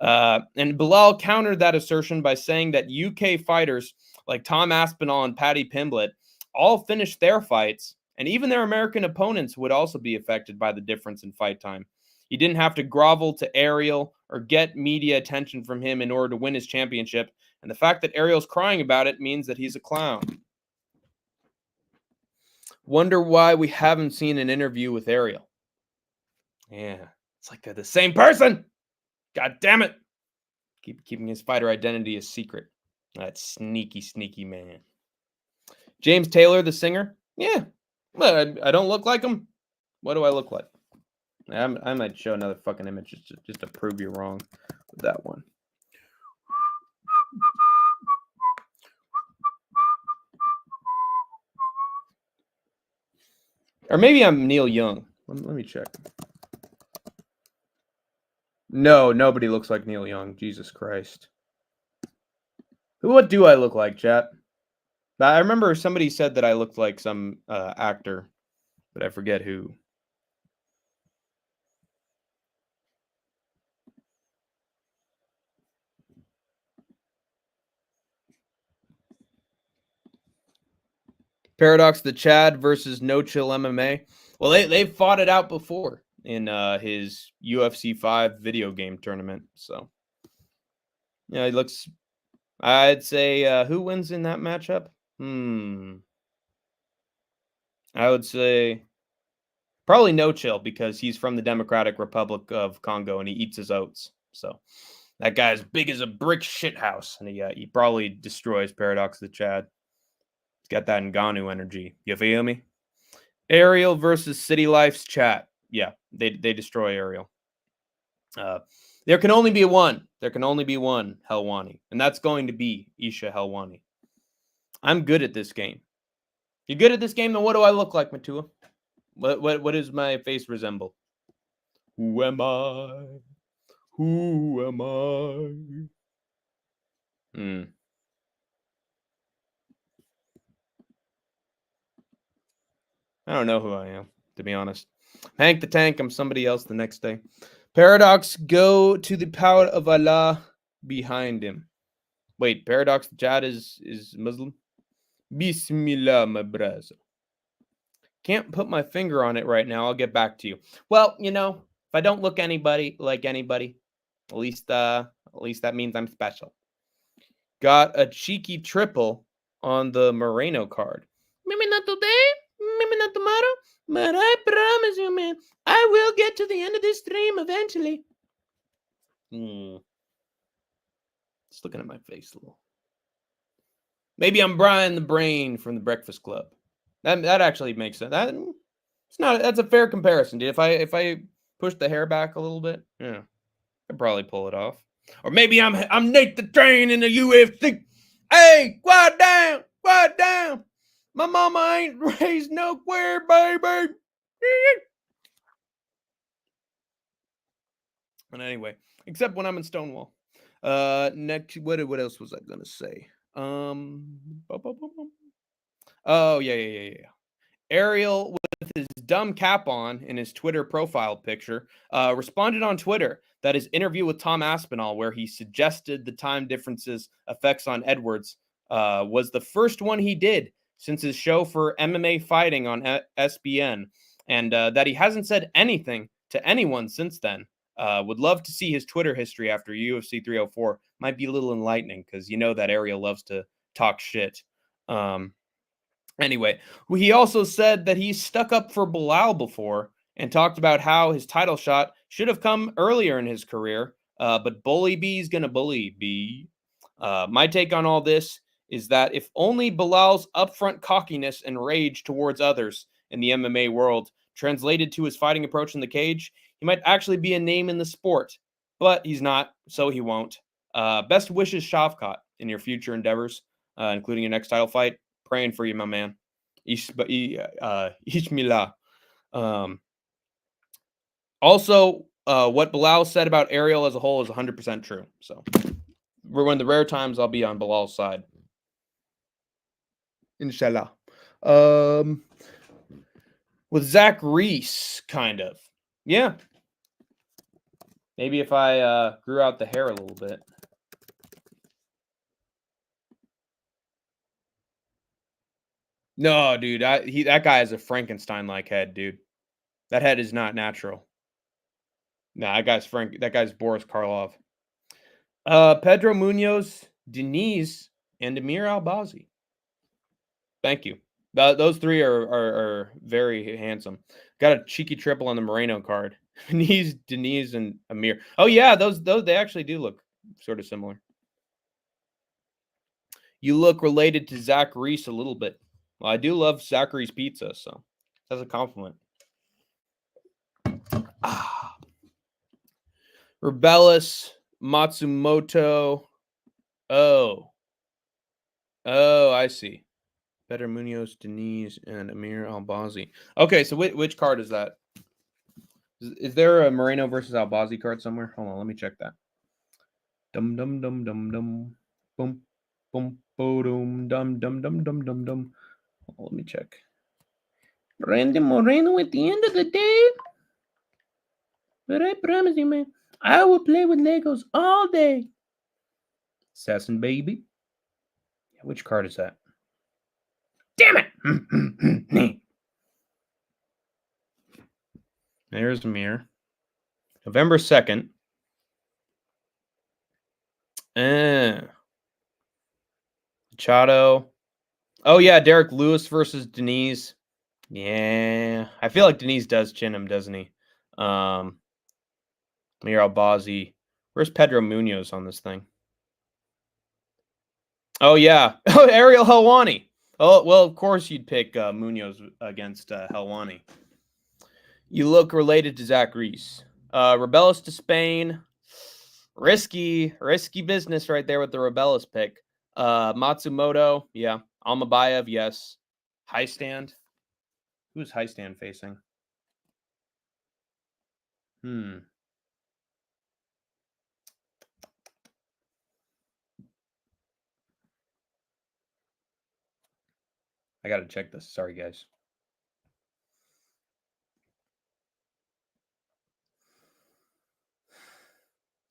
And Belal countered that assertion by saying that UK fighters like Tom Aspinall and Paddy Pimblett all finished their fights, and even their American opponents would also be affected by the difference in fight time. He didn't have to grovel to Ariel or get media attention from him in order to win his championship, and the fact that Ariel's crying about it means that he's a clown. Wonder why we haven't seen an interview with Ariel. Yeah, it's like they're the same person. God damn it. Keeping his fighter identity a secret. That sneaky, sneaky man. James Taylor, the singer? Yeah. Well, I don't look like him. What do I look like? I might show another fucking image just to prove you wrong with that one. Or maybe I'm Neil Young. Let me check. No, nobody looks like Neil Young. Jesus Christ. What do I look like, chat? I remember somebody said that I looked like some actor, but I forget who. Paradox the Chad versus No Chill MMA. Well, they've fought it out before in his UFC 5 video game tournament. So, yeah, he looks... I'd say, who wins in that matchup? I would say probably No Chill, because he's from the Democratic Republic of Congo and he eats his oats. So that guy's big as a brick shithouse, and he probably destroys Paradox the Chad. He's got that Ngannou energy. You feel me? Ariel versus City Life's chat. Yeah, they destroy Ariel. There can only be one. There can only be one Helwani, and that's going to be Isha Helwani. I'm good at this game. You're good at this game, then what do I look like, Matua? What does my face resemble? Who am I? Who am I? I don't know who I am, to be honest. Hank the Tank, I'm somebody else the next day. Paradox, go to the power of Allah behind him. Wait, Paradox the Chad is Muslim? Bismillah, my brother. Can't put my finger on it right now. I'll get back to you. Well, you know, if I don't look like anybody, at least that means I'm special. Got a cheeky triple on the Moreno card. Maybe not today, maybe not tomorrow, but I promise you, man, I will get to the end of this stream eventually. Just looking at my face a little. Maybe I'm Brian the Brain from the Breakfast Club. That actually makes sense. That's a fair comparison, dude. If I push the hair back a little bit, yeah, I'd probably pull it off. Or maybe I'm Nate the Train in the UFC. Hey, quiet down, quiet down. My mama ain't raised nowhere, baby. And anyway, except when I'm in Stonewall. Next, what else was I gonna say? Oh yeah. Ariel, with his dumb cap on in his Twitter profile picture, responded on Twitter that his interview with Tom Aspinall, where he suggested the time differences effects on Edwards, was the first one he did since his show for MMA fighting on SBN, and that he hasn't said anything to anyone since then. Would love to see his Twitter history after UFC 304. Might be a little enlightening, because you know that Ariel loves to talk shit. Anyway, he also said that he's stuck up for Belal before and talked about how his title shot should have come earlier in his career, but Bully B's gonna bully B. My take on all this is that if only Belal's upfront cockiness and rage towards others in the MMA world translated to his fighting approach in the cage, He might actually be a name in the sport, but he's not, so he won't. Best wishes, Shavkat, in your future endeavors, including your next title fight. Praying for you, my man. Ishmillah. Also, what Belal said about Ariel as a whole is 100% true. So, we're one of the rare times I'll be on Belal's side. Inshallah. With Zach Reese, kind of. Yeah. Maybe if I grew out the hair a little bit. No, dude, that guy has a Frankenstein-like head, dude. That head is not natural. Nah, that guy's Boris Karloff. Pedro Munoz, Denise, and Amir Albazi. Thank you. Those three are very handsome. Got a cheeky triple on the Moreno card. Denise, and Amir. Oh yeah, those they actually do look sort of similar. You look related to Zach Reese a little bit. Well, I do love Zachary's pizza, so that's a compliment. Rebellis, Matsumoto. Oh, I see. Pedro Munoz, Denise, and Amir Albazi. Okay, so which card is that? Is there a Moreno versus Albazi card somewhere? Hold on, let me check that. Dum dum dum dum dum. Boom boom boom dum dum dum dum dum dum. Let me check. Randy Moreno at the end of the day. But I promise you, man, I will play with Legos all day. Assassin baby. Which card is that? Damn it! There's Amir. November 2nd. Machado. Oh, yeah, Derek Lewis versus Denise. Yeah. I feel like Denise does chin him, doesn't he? Amir Albazi. Where's Pedro Munoz on this thing? Oh, yeah. Oh, Ariel Helwani. Oh, well, of course you'd pick Munoz against Helwani. You look related to Zach Reese. Rebellis to Spain. Risky business right there with the Rebellis pick. Matsumoto, yeah. Almabayev, yes. High stand. Who's high stand facing? I gotta check this. Sorry, guys.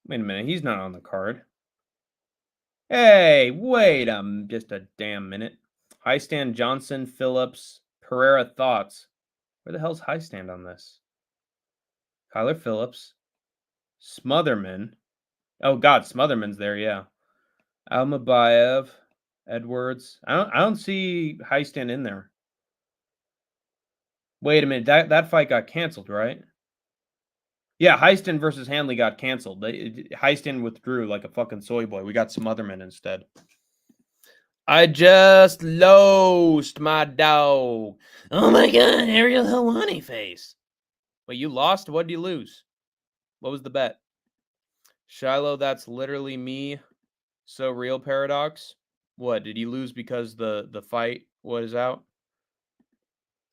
Wait a minute. He's not on the card. Hey, wait just a damn minute. High stand Johnson, Phillips, Pereira Thoughts. Where the hell's high stand on this? Kyler Phillips, Smotherman. Oh God, Smotherman's there, yeah. Almabayev, Edwards. I don't see high stand in there. Wait a minute, that fight got canceled, right? Yeah, Heiston versus Hanley got canceled. Heiston withdrew like a fucking soy boy. We got some other men instead. I just lost my dog. Oh my God, Ariel Helwani face. Wait, you lost? What did you lose? What was the bet? Shiloh, that's literally me. So real paradox. What, did you lose because the fight was out?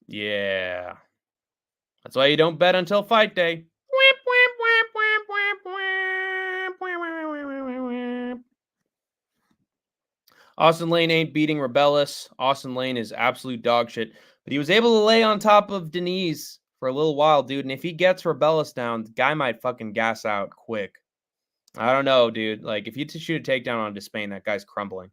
Yeah. That's why you don't bet until fight day. Austin Lane ain't beating Rebellis. Austin Lane is absolute dog shit. But he was able to lay on top of Denise for a little while, dude. And if he gets Rebellis down, the guy might fucking gas out quick. I don't know, dude. Like, if you shoot a takedown on Despain, that guy's crumbling.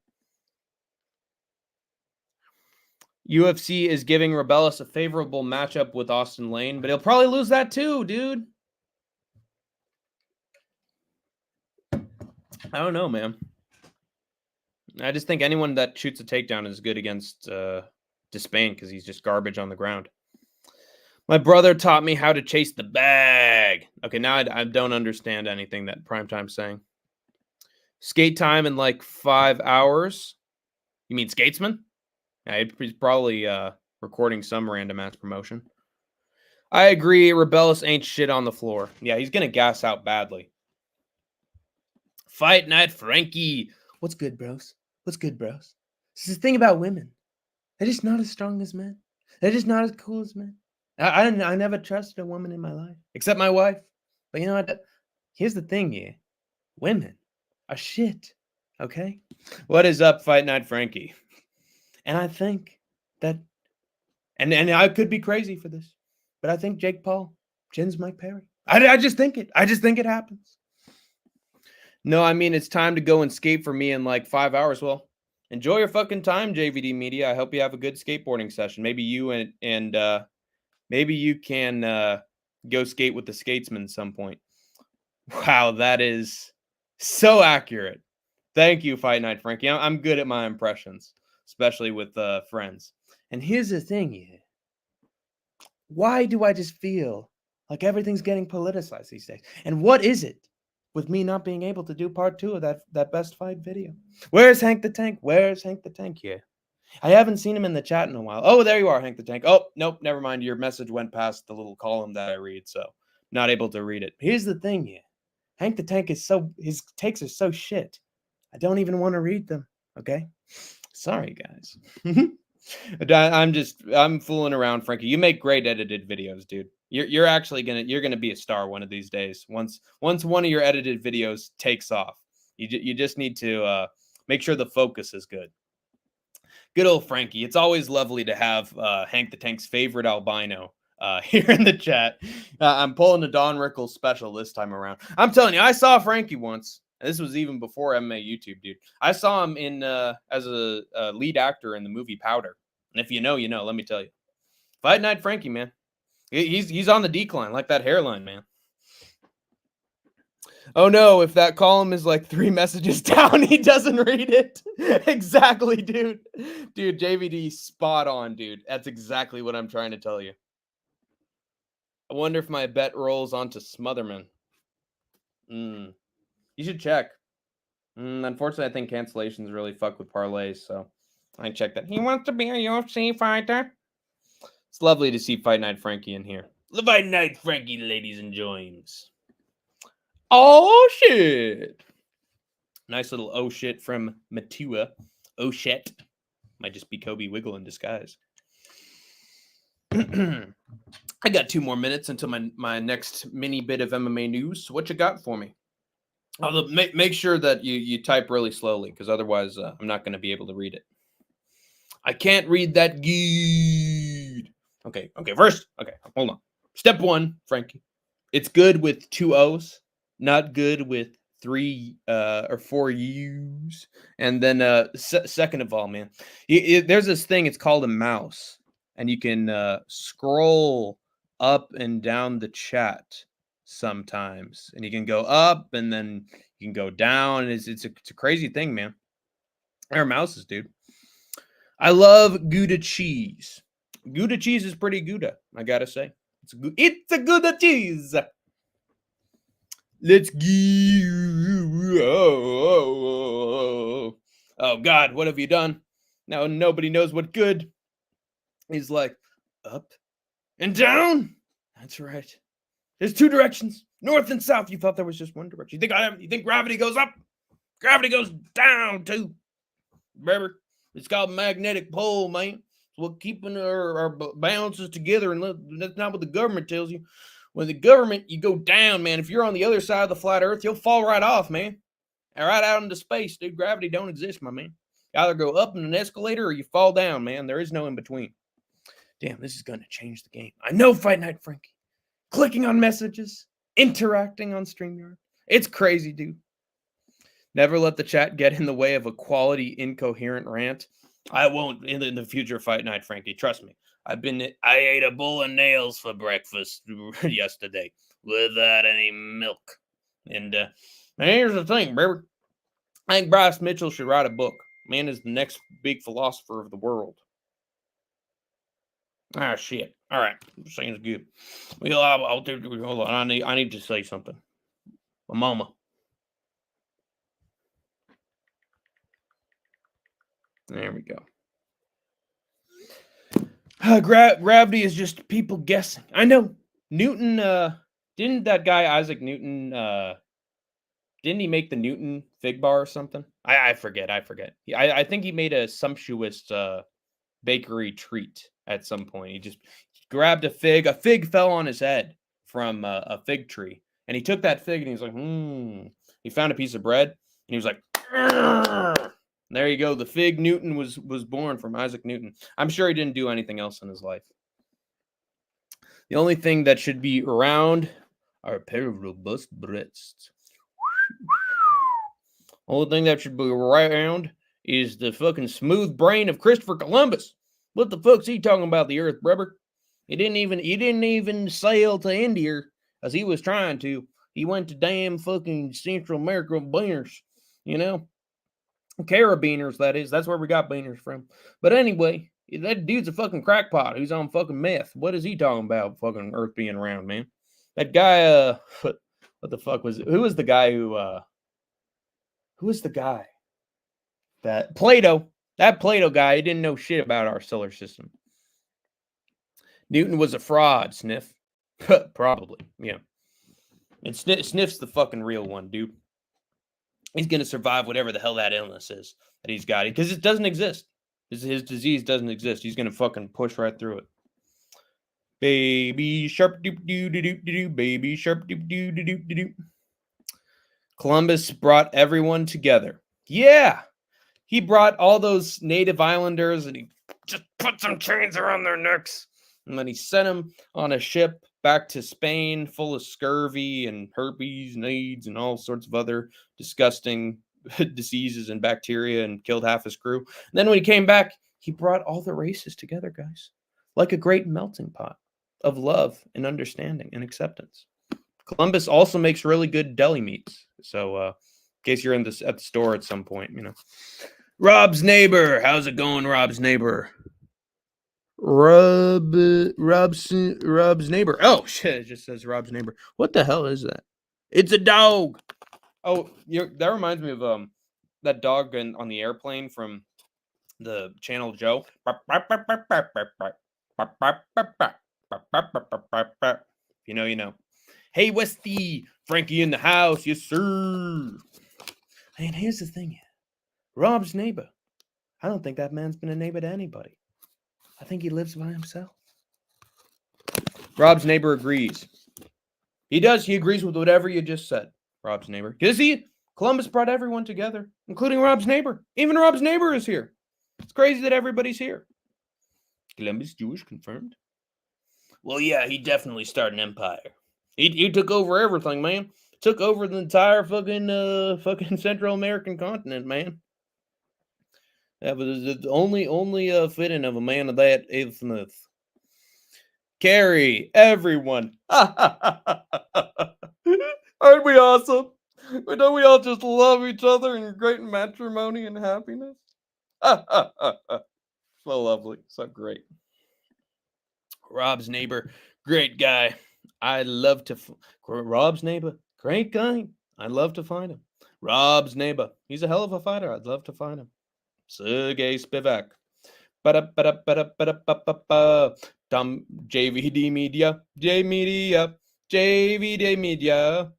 UFC is giving Rebellis a favorable matchup with Austin Lane, but he'll probably lose that too, dude. I don't know, man. I just think anyone that shoots a takedown is good against Despain because he's just garbage on the ground. My brother taught me how to chase the bag. Okay, now I don't understand anything that Primetime's saying. Skate time in like 5 hours. You mean Skatesman? Yeah, he's probably recording some random ass promotion. I agree. Rebellis ain't shit on the floor. Yeah, he's gonna gas out badly. Fight Night Frankie. What's good, bros? What's good, bros? This is the thing about women. They're just not as strong as men. They're just not as cool as men. I never trusted a woman in my life, except my wife. But you know what? Here's the thing here. Women are shit. Okay? What is up, Fight Night Frankie? And I think that, and I could be crazy for this, but I think Jake Paul chins Mike Perry. I just think it. I just think it happens. No, I mean, it's time to go and skate for me in like 5 hours. Well, enjoy your fucking time, JVD Media. I hope you have a good skateboarding session. Maybe you and maybe you can go skate with the skatesman at some point. Wow, that is so accurate. Thank you, Fight Night Frankie. I'm good at my impressions, especially with friends. And here's the thing here. Why do I just feel like everything's getting politicized these days? And what is it with me not being able to do part 2 of that best fight video? Where's Hank the Tank? Where's Hank the Tank here? I haven't seen him in the chat in a while. Oh, there you are, Hank the Tank. Oh, nope, never mind. Your message went past the little column that I read, so not able to read it. Here's the thing here. Hank the Tank his takes are so shit. I don't even want to read them, okay? Sorry, guys. I'm fooling around, Frankie. You make great edited videos, dude. You're actually gonna be a star one of these days. Once one of your edited videos takes off, you just need to make sure the focus is good. Good old Frankie. It's always lovely to have Hank the Tank's favorite albino here in the chat. I'm pulling a Don Rickles special this time around. I'm telling you, I saw Frankie once. This was even before MMA YouTube, dude. I saw him in as a lead actor in the movie Powder. And if you know, you know. Let me tell you, Fight Night Frankie, man, he's on the decline, like that hairline, man. Oh no, if that column is like 3 messages down, he doesn't read it. Exactly, dude. Dude, JVD, spot on, dude. That's exactly what I'm trying to tell you. I wonder if my bet rolls onto Smotherman. You should check. Unfortunately, I think cancellations really fuck with parlays, so I check that. He wants to be a UFC fighter. It's lovely to see Fight Night Frankie in here. The Fight Night Frankie, ladies and gents. Oh, shit. Nice little oh shit from Matua. Oh shit. Might just be Kobe Wiggle in disguise. I got 2 more minutes until my next mini bit of MMA news. So what you got for me? Make sure that you type really slowly, because otherwise I'm not going to be able to read it. I can't read that good. Okay, first. Okay, hold on. Step 1, Frankie. It's good with 2 O's, not good with 3 or 4 U's. And then second of all, man, there's this thing. It's called a mouse, and you can scroll up and down the chat sometimes, and you can go up and then you can go down. It's a crazy thing, man. There are mouses, dude. I love Gouda cheese. Gouda cheese is pretty Gouda, I gotta say. It's a Gouda cheese. Let's go. Oh God, what have you done? Now nobody knows what good is like. Up and down. That's right. There's 2 directions, north and south. You thought there was just 1 direction. You think gravity goes up? Gravity goes down too. Remember, it's called magnetic pole, man. It's what keeping our balances together, and that's not what the government tells you. When the government, you go down, man. If you're on the other side of the flat Earth, you'll fall right off, man. And right out into space, dude. Gravity don't exist, my man. You either go up in an escalator or you fall down, man. There is no in between. Damn, this is going to change the game. I know, Fight Night Frankie. Clicking on messages, interacting on StreamYard. It's crazy, dude. Never let the chat get in the way of a quality, incoherent rant. I won't in the future, Fight Night Frankie. Trust me. I ate a bowl of nails for breakfast yesterday without any milk. And here's the thing, baby. I think Bryce Mitchell should write a book. Man is the next big philosopher of the world. Ah, shit. All right. Sounds good. Well, I'll do. Hold on. I need to say something. My mama. There we go. Gravity is just people guessing. I know. Newton, didn't that guy Isaac Newton, didn't he make the Newton fig bar or something? I forget. I think he made a sumptuous bakery treat at some point. He just grabbed a fig. A fig fell on his head from a fig tree, and he took that fig and he was like, He found a piece of bread and he was like, there you go. The fig Newton was born from Isaac Newton. I'm sure he didn't do anything else in his life. The only thing that should be around are a pair of robust breasts. Only thing that should be around is the fucking smooth brain of Christopher Columbus. What the fuck's he talking about the earth, brother? He didn't even sail to India as he was trying to. He went to damn fucking Central America beaners, you know? Carabiners, that is. That's where we got beaners from. But anyway, that dude's a fucking crackpot who's on fucking meth. What is he talking about, fucking earth being around, man? That guy, what the fuck was it? Who was the guy that Plato? That Plato guy, he didn't know shit about our solar system. Newton was a fraud, Sniff. Probably, yeah. And Sniff's the fucking real one, dude. He's going to survive whatever the hell that illness is that he's got. Because it doesn't exist. His disease doesn't exist. He's going to fucking push right through it. Baby sharp doop doo doo doo doo. Baby sharp doop doo doo doo doo. Columbus brought everyone together. Yeah. He brought all those native islanders and he just put some chains around their necks. And then he sent them on a ship back to Spain full of scurvy and herpes and AIDS and all sorts of other disgusting diseases and bacteria and killed half his crew. And then when he came back, he brought all the races together, guys, like a great melting pot of love and understanding and acceptance. Columbus also makes really good deli meats. So in case you're at the store at some point, you know. Rob's neighbor. How's it going, Rob's neighbor? Rob's neighbor. Oh shit! It just says Rob's neighbor. What the hell is that? It's a dog. Oh, that reminds me of that dog on the airplane from the Channel Joe. You know, you know. Hey, Westy, Frankie in the house, yes sir. And here's the thing, Rob's neighbor. I don't think that man's been a neighbor to anybody. I think he lives by himself. Rob's neighbor agrees. He does. He agrees with whatever you just said, Rob's neighbor. Because Columbus brought everyone together, including Rob's neighbor. Even Rob's neighbor is here. It's crazy that everybody's here. Columbus Jewish confirmed? Well, yeah, he definitely started an empire. He took over everything, man. Took over the entire fucking Central American continent, man. That was the only fitting of a man of that illness. Carrie, everyone. Aren't we awesome? Don't we all just love each other in great matrimony and happiness? So lovely. So great. Rob's neighbor, great guy. Rob's neighbor, great guy. I'd love to find him. Rob's neighbor, he's a hell of a fighter. I'd love to find him. Sergey Spivak. Tom JVD Media. JVD Media.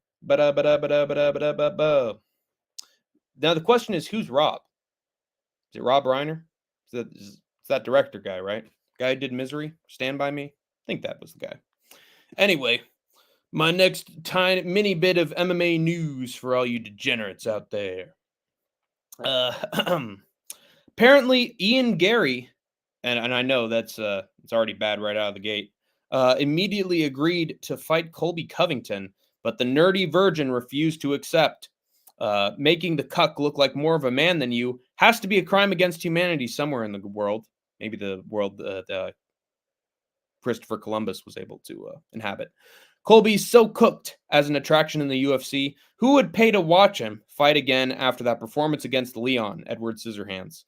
Now the question is, who's Rob? Is it Rob Reiner? Is that director guy, right? Guy who did Misery? Stand By Me? I think that was the guy. Anyway, my next tiny mini bit of MMA news for all you degenerates out there. Apparently, Ian Gary, and I know that's it's already bad right out of the gate, immediately agreed to fight Colby Covington, but the nerdy virgin refused to accept. Making the cuck look like more of a man than you has to be a crime against humanity somewhere in the world. Maybe the world that Christopher Columbus was able to inhabit. Colby's so cooked as an attraction in the UFC. Who would pay to watch him fight again after that performance against Leon, Edward Scissorhands?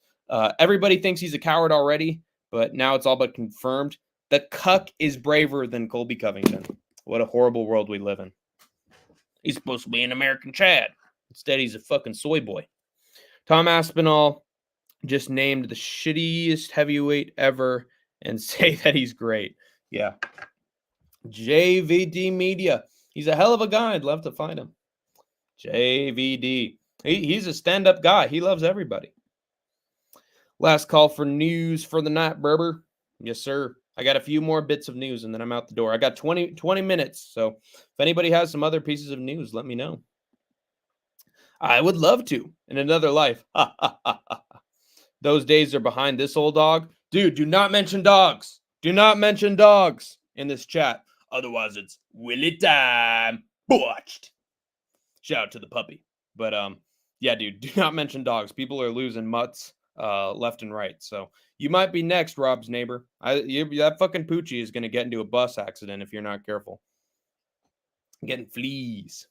Everybody thinks he's a coward already, but now it's all but confirmed. The cuck is braver than Colby Covington. What a horrible world we live in. He's supposed to be an American Chad. Instead, he's a fucking soy boy. Tom Aspinall just named the shittiest heavyweight ever and say that he's great. Yeah. JVD Media. He's a hell of a guy. I'd love to find him. JVD. He's a stand-up guy. He loves everybody. Last call for news for the night, Berber. Yes, sir. I got a few more bits of news, and then I'm out the door. I got 20 minutes, so if anybody has some other pieces of news, let me know. I would love to in another life. Those days are behind this old dog. Dude, do not mention dogs. Do not mention dogs in this chat. Otherwise, it's Willy time. Botched. Shout out to the puppy. But yeah, dude, do not mention dogs. People are losing mutts left and right. So you might be next, Rob's neighbor. That fucking Poochie is going to get into a bus accident if you're not careful. Getting fleas.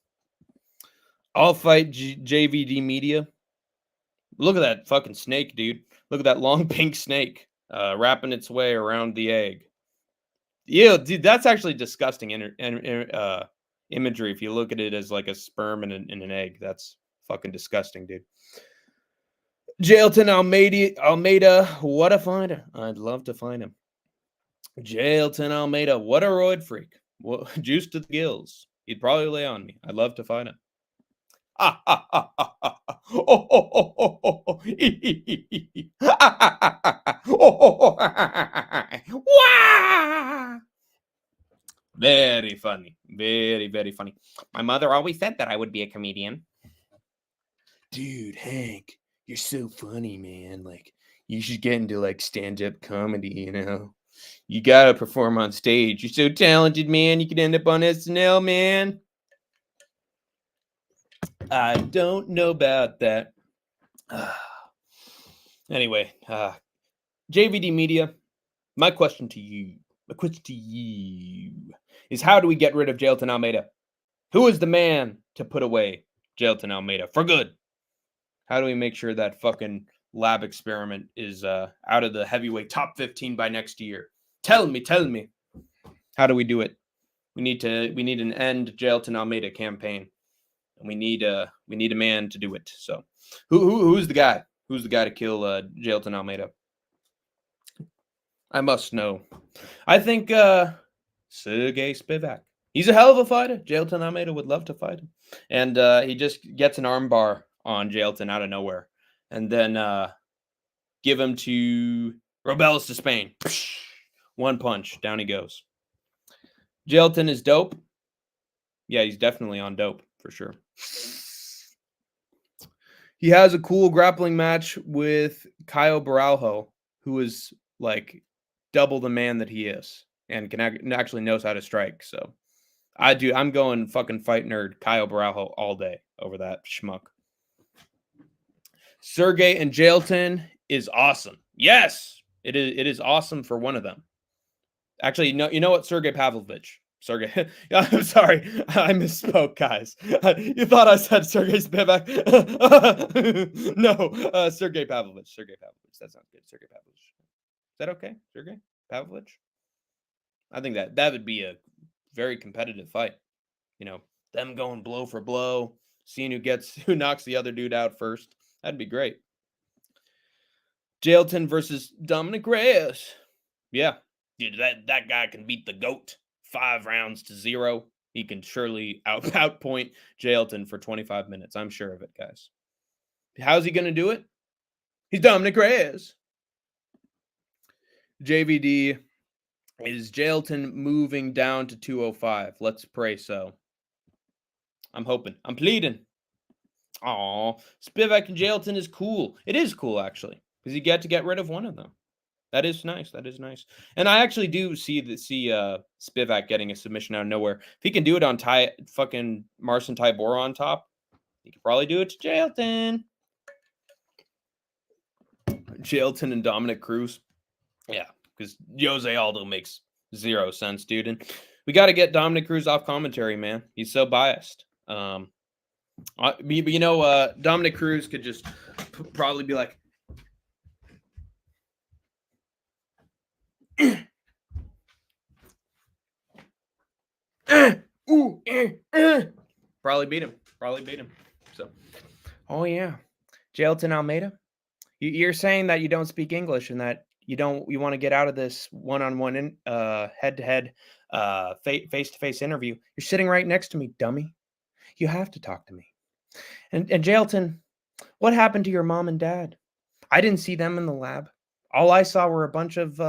I'll fight JVD Media. Look at that fucking snake, dude. Look at that long pink snake wrapping its way around the egg. Yeah, dude, that's actually disgusting imagery if you look at it as like a sperm and an egg. That's fucking disgusting, dude. Jailton Almeida, what a finder. I'd love to find him. Jailton Almeida, what a roid freak. Juice to the gills. He'd probably lay on me. I'd love to find him. Very funny. Very, very funny. My mother always said that I would be a comedian. Dude, Hank, you're so funny, man. Like, you should get into like stand-up comedy, you know? You gotta perform on stage. You're so talented, man. You could end up on SNL, man. I don't know about that. Anyway, JVD Media, my question to you is, how do we get rid of Jailton Almeida? Who is the man to put away Jailton Almeida for good? How do we make sure that fucking lab experiment is out of the heavyweight top 15 by next year? Tell me. How do we do it? We need an end Jailton Almeida campaign. And we need a man to do it. So, who's the guy? Who's the guy to kill Jailton Almeida? I must know. I think Sergey Spivak. He's a hell of a fighter. Jailton Almeida would love to fight him, and he just gets an armbar on Jailton out of nowhere, and then give him to Robelis to Spain. One punch, down he goes. Jailton is dope. Yeah, he's definitely on dope for sure. He has a cool grappling match with Caio Baralho, who is like double the man that he is and can actually knows how to strike. So I'm going fucking fight nerd Caio Baralho all day over that schmuck. Sergey and Jailton is awesome. Yes, it is awesome for one of them. Actually, no, you know what? Sergey Pavlovich. Sergey. I'm sorry. I misspoke, guys. You thought I said Sergey Spivak. No, Sergey Pavlovich. Sergey Pavlovich. That sounds good. Sergey Pavlovich. Is that okay? Sergey Pavlovich? I think that would be a very competitive fight. You know, them going blow for blow, seeing who knocks the other dude out first. That'd be great. Jailton versus Dominic Reyes. Yeah. Dude, that guy can beat the GOAT 5 rounds to 0. He can surely outpoint Jailton for 25 minutes. I'm sure of it, guys. How's he going to do it? He's Dominic Reyes. JVD, is Jailton moving down to 205? Let's pray so. I'm hoping. I'm pleading. Aw, Spivak and Jailton is cool. It is cool, actually, because you get to get rid of one of them. That is nice. That is nice. And I actually do see Spivak getting a submission out of nowhere. If he can do it on fucking Marcin Tybura on top, he could probably do it to Jailton. Jailton and Dominic Cruz. Yeah, because Jose Aldo makes 0 sense, dude. And we got to get Dominic Cruz off commentary, man. He's so biased. But you know, Dominic Cruz could just probably be like, probably beat him. So, oh yeah, Jailton Almeida, you're saying that you don't speak English and that you want to get out of this one-on-one head-to-head face-to-face interview. You're sitting right next to me, dummy. You have to talk to me. And Jailton, what happened to your mom and dad? I didn't see them in the lab. All I saw were a bunch of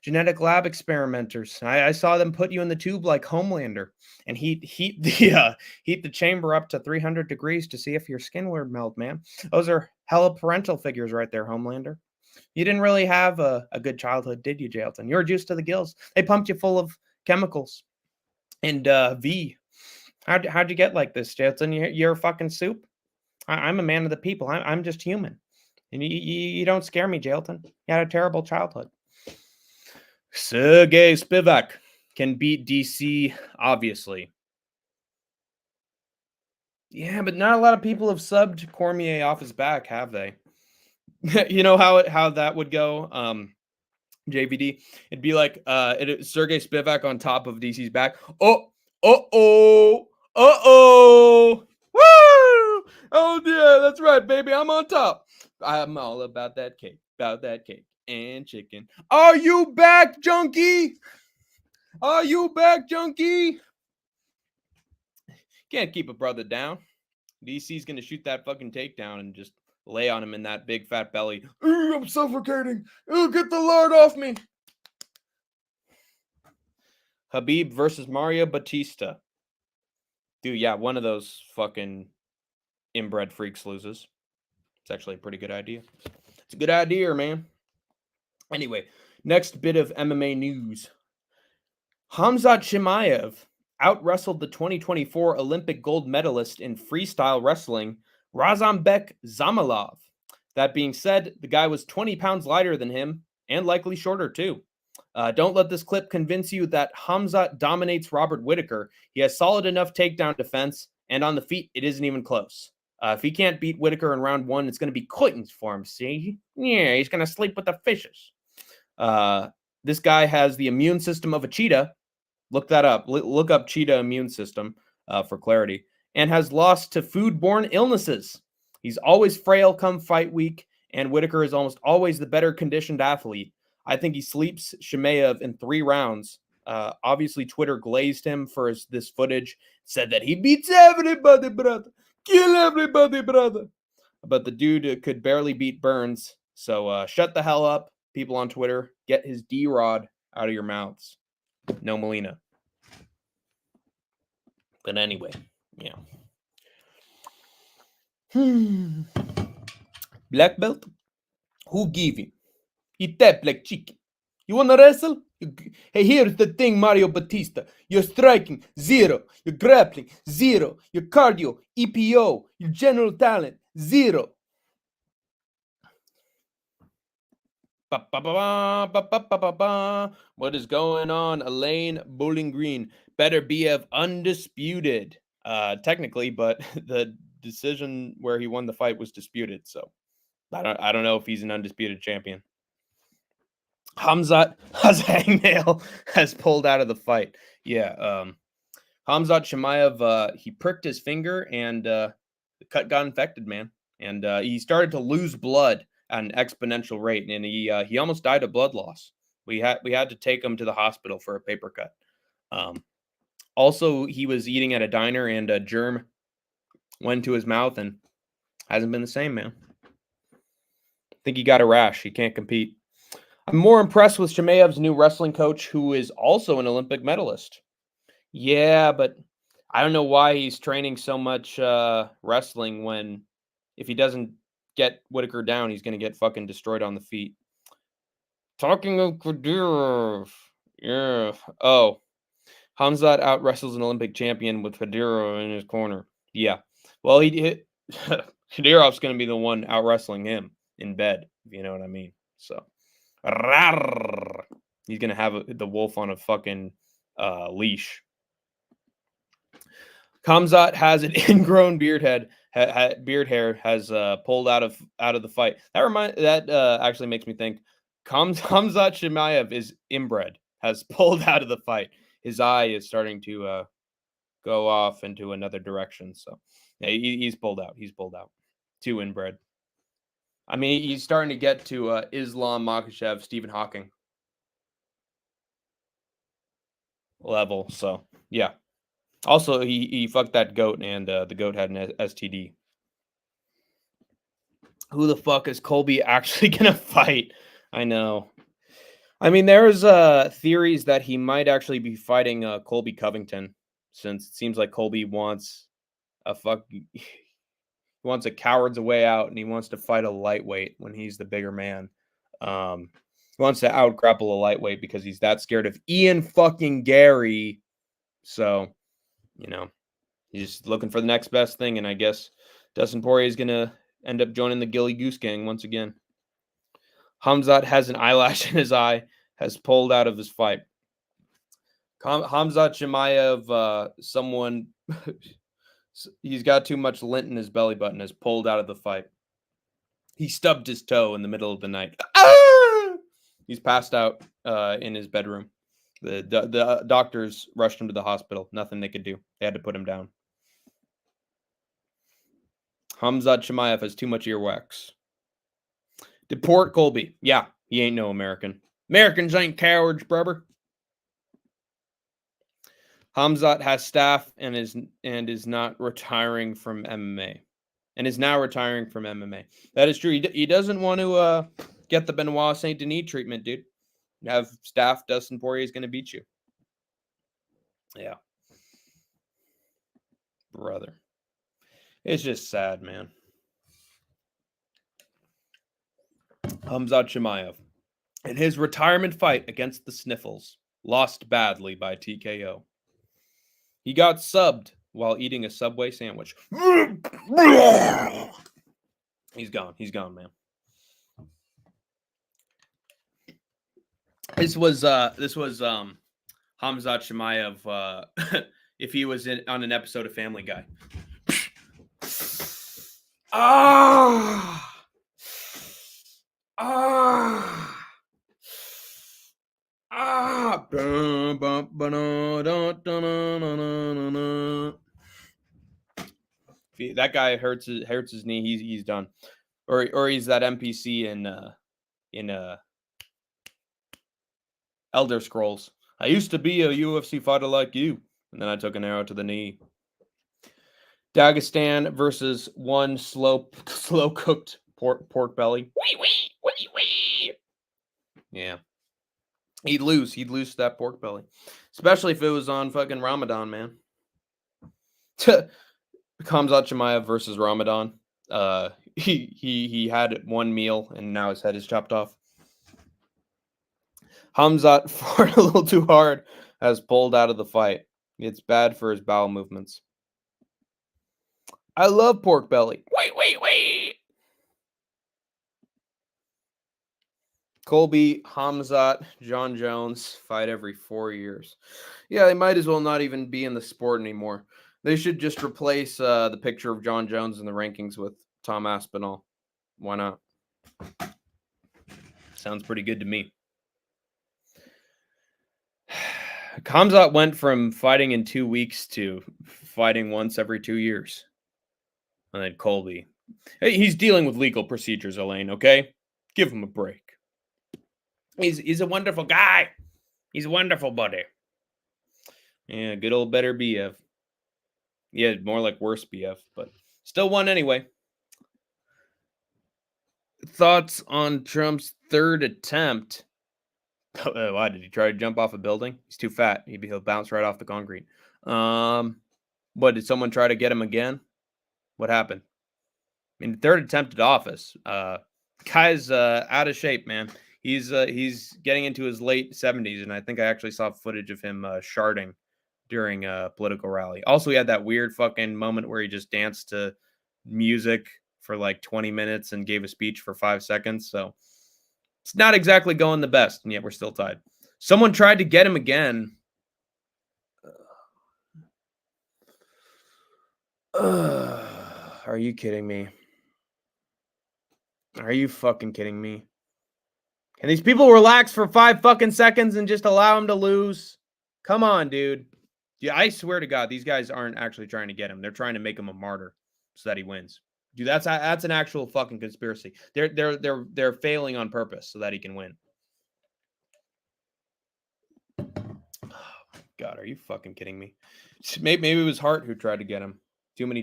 genetic lab experimenters. I saw them put you in the tube like Homelander and heat the chamber up to 300 degrees to see if your skin would melt, man. Those are hella parental figures right there, Homelander. You didn't really have a good childhood, did you, Jailton? You were juiced to the gills. They pumped you full of chemicals. And how'd you get like this, Jailton? You're a fucking soup? I'm a man of the people. I'm just human. And you don't scare me, Jailton. You had a terrible childhood. Sergey Spivak can beat DC, obviously. Yeah, but not a lot of people have subbed Cormier off his back, have they? You know how that would go, JVD? It'd be like Sergey Spivak on top of DC's back. Oh, woo! Oh yeah, that's right, baby. I'm on top. I'm all about that cake and chicken. Are you back, junkie? Are you back, junkie? Can't keep a brother down. DC's gonna shoot that fucking takedown and just lay on him in that big fat belly. Ooh, I'm suffocating. Ooh, get the lard off me. Habib versus Mario Batista. Dude, yeah, one of those fucking inbred freaks loses. It's actually a pretty good idea. It's a good idea, man. Anyway, next bit of MMA news. Khamzat Chimaev out-wrestled the 2024 Olympic gold medalist in freestyle wrestling, Razambek Zamalov. That being said, the guy was 20 pounds lighter than him, and likely shorter too. Don't let this clip convince you that Khamzat dominates Robert Whittaker. He has solid enough takedown defense, and on the feet, it isn't even close. If he can't beat Whittaker in round one, it's going to be quitting for him, see? Yeah, he's going to sleep with the fishes. This guy has the immune system of a cheetah. Look that up. Look up cheetah immune system for clarity. And has lost to foodborne illnesses. He's always frail come fight week, and Whittaker is almost always the better conditioned athlete. I think he sleeps Chimaev in 3 rounds. Obviously, Twitter glazed him for this footage, said that he beats everybody, brother. Kill everybody, brother. But the dude could barely beat Burns. So shut the hell up, people on Twitter. Get his D-Rod out of your mouths. No Molina. But anyway, yeah. Black belt? Who give him? He tap like chicken. You wanna wrestle? Hey, here's the thing, Mario Batista. Your striking, 0. Your grappling, 0. Your cardio, EPO. Your general talent, 0. What is going on, Elaine Bowling Green? Better be of undisputed. Technically, but the decision where he won the fight was disputed. So I don't know if he's an undisputed champion. Khamzat Hangnail has pulled out of the fight. Yeah. Khamzat Chimaev, he pricked his finger and the cut got infected, man. And he started to lose blood at an exponential rate. And he almost died of blood loss. We had to take him to the hospital for a paper cut. Also, he was eating at a diner and a germ went to his mouth and hasn't been the same, man. I think he got a rash. He can't compete. I'm more impressed with Chimaev's new wrestling coach, who is also an Olympic medalist. Yeah, but I don't know why he's training so much wrestling when if he doesn't get Whittaker down, he's going to get fucking destroyed on the feet. Talking of Kadyrov. Yeah. Oh. Khamzat out-wrestles an Olympic champion with Kadyrov in his corner. Yeah. Well, Kadyrov's going to be the one out-wrestling him in bed, if you know what I mean. So. He's going to have the wolf on a fucking leash. Khamzat has an ingrown beard hair has pulled out of the fight. That actually makes me think Khamzat Chimaev is inbred, has pulled out of the fight. His eye is starting to go off into another direction. So yeah, he's pulled out. He's pulled out. Too inbred. I mean, he's starting to get to Islam Makhachev, Stephen Hawking level. So, yeah. Also, he fucked that goat, and the goat had an STD. Who the fuck is Colby actually going to fight? I know. I mean, there's theories that he might actually be fighting Colby Covington, since it seems like Colby wants he wants a coward's way out, and he wants to fight a lightweight when he's the bigger man. He wants to out grapple a lightweight because he's that scared of Ian fucking Gary. So, you know, he's just looking for the next best thing, and I guess Dustin Poirier is gonna end up joining the Gilly Goose Gang once again. Hamzat has an eyelash in his eye, has pulled out of his fight. Hamzat Chimaev, someone, he's got too much lint in his belly button, has pulled out of the fight. He stubbed his toe in the middle of the night. Ah! He's passed out in his bedroom. The doctors rushed him to the hospital. Nothing they could do. They had to put him down. Hamzat Chimaev has too much earwax. Deport Colby. Yeah, he ain't no American. Americans ain't cowards, brother. Hamzat has staff and is not retiring from MMA. And is now retiring from MMA. That is true. He doesn't want to get the Benoit Saint Denis treatment, dude. You have staff, Dustin Poirier is going to beat you. Yeah. Brother. It's just sad, man. Hamzat Chimaev. In his retirement fight against the Sniffles, lost badly by TKO. He got subbed while eating a Subway sandwich. He's gone. He's gone, man. This was Hamzat Chimaev if he was on an episode of Family Guy. Ah! Ah! Ah! That guy hurts his knee. He's done, or he's that NPC in Elder Scrolls. I used to be a UFC fighter like you, and then I took an arrow to the knee. Dagestan versus one slow cooked pork belly. Wee. Yeah. He'd lose to that pork belly. Especially if it was on fucking Ramadan, man. Hamzat Chimaev versus Ramadan. He had one meal and now his head is chopped off. Hamzat fought a little too hard, has pulled out of the fight. It's bad for his bowel movements. I love pork belly. Wait. Colby, Hamzat, John Jones fight every 4 years. Yeah, they might as well not even be in the sport anymore. They should just replace the picture of John Jones in the rankings with Tom Aspinall. Why not? Sounds pretty good to me. Hamzat went from fighting in 2 weeks to fighting once every 2 years. And then Colby. Hey, he's dealing with legal procedures, Elaine, okay? Give him a break. He's a wonderful guy. He's a wonderful buddy. Yeah, good old better BF. Yeah, more like worse BF, but still won anyway. Thoughts on Trump's third attempt? Why did he try to jump off a building? He's too fat. He'll bounce right off the concrete. What, did someone try to get him again? What happened? I mean, third attempt at office. Guy's out of shape, man. He's getting into his late 70s, and I think I actually saw footage of him sharding during a political rally. Also, he had that weird fucking moment where he just danced to music for like 20 minutes and gave a speech for 5 seconds. So it's not exactly going the best, and yet we're still tied. Someone tried to get him again. Are you kidding me? Are you fucking kidding me? Can these people relax for 5 fucking seconds and just allow him to lose? Come on, dude. Yeah, I swear to God, these guys aren't actually trying to get him. They're trying to make him a martyr so that he wins. Dude, that's an actual fucking conspiracy. They're failing on purpose so that he can win. God, are you fucking kidding me? Maybe it was Hart who tried to get him. Too many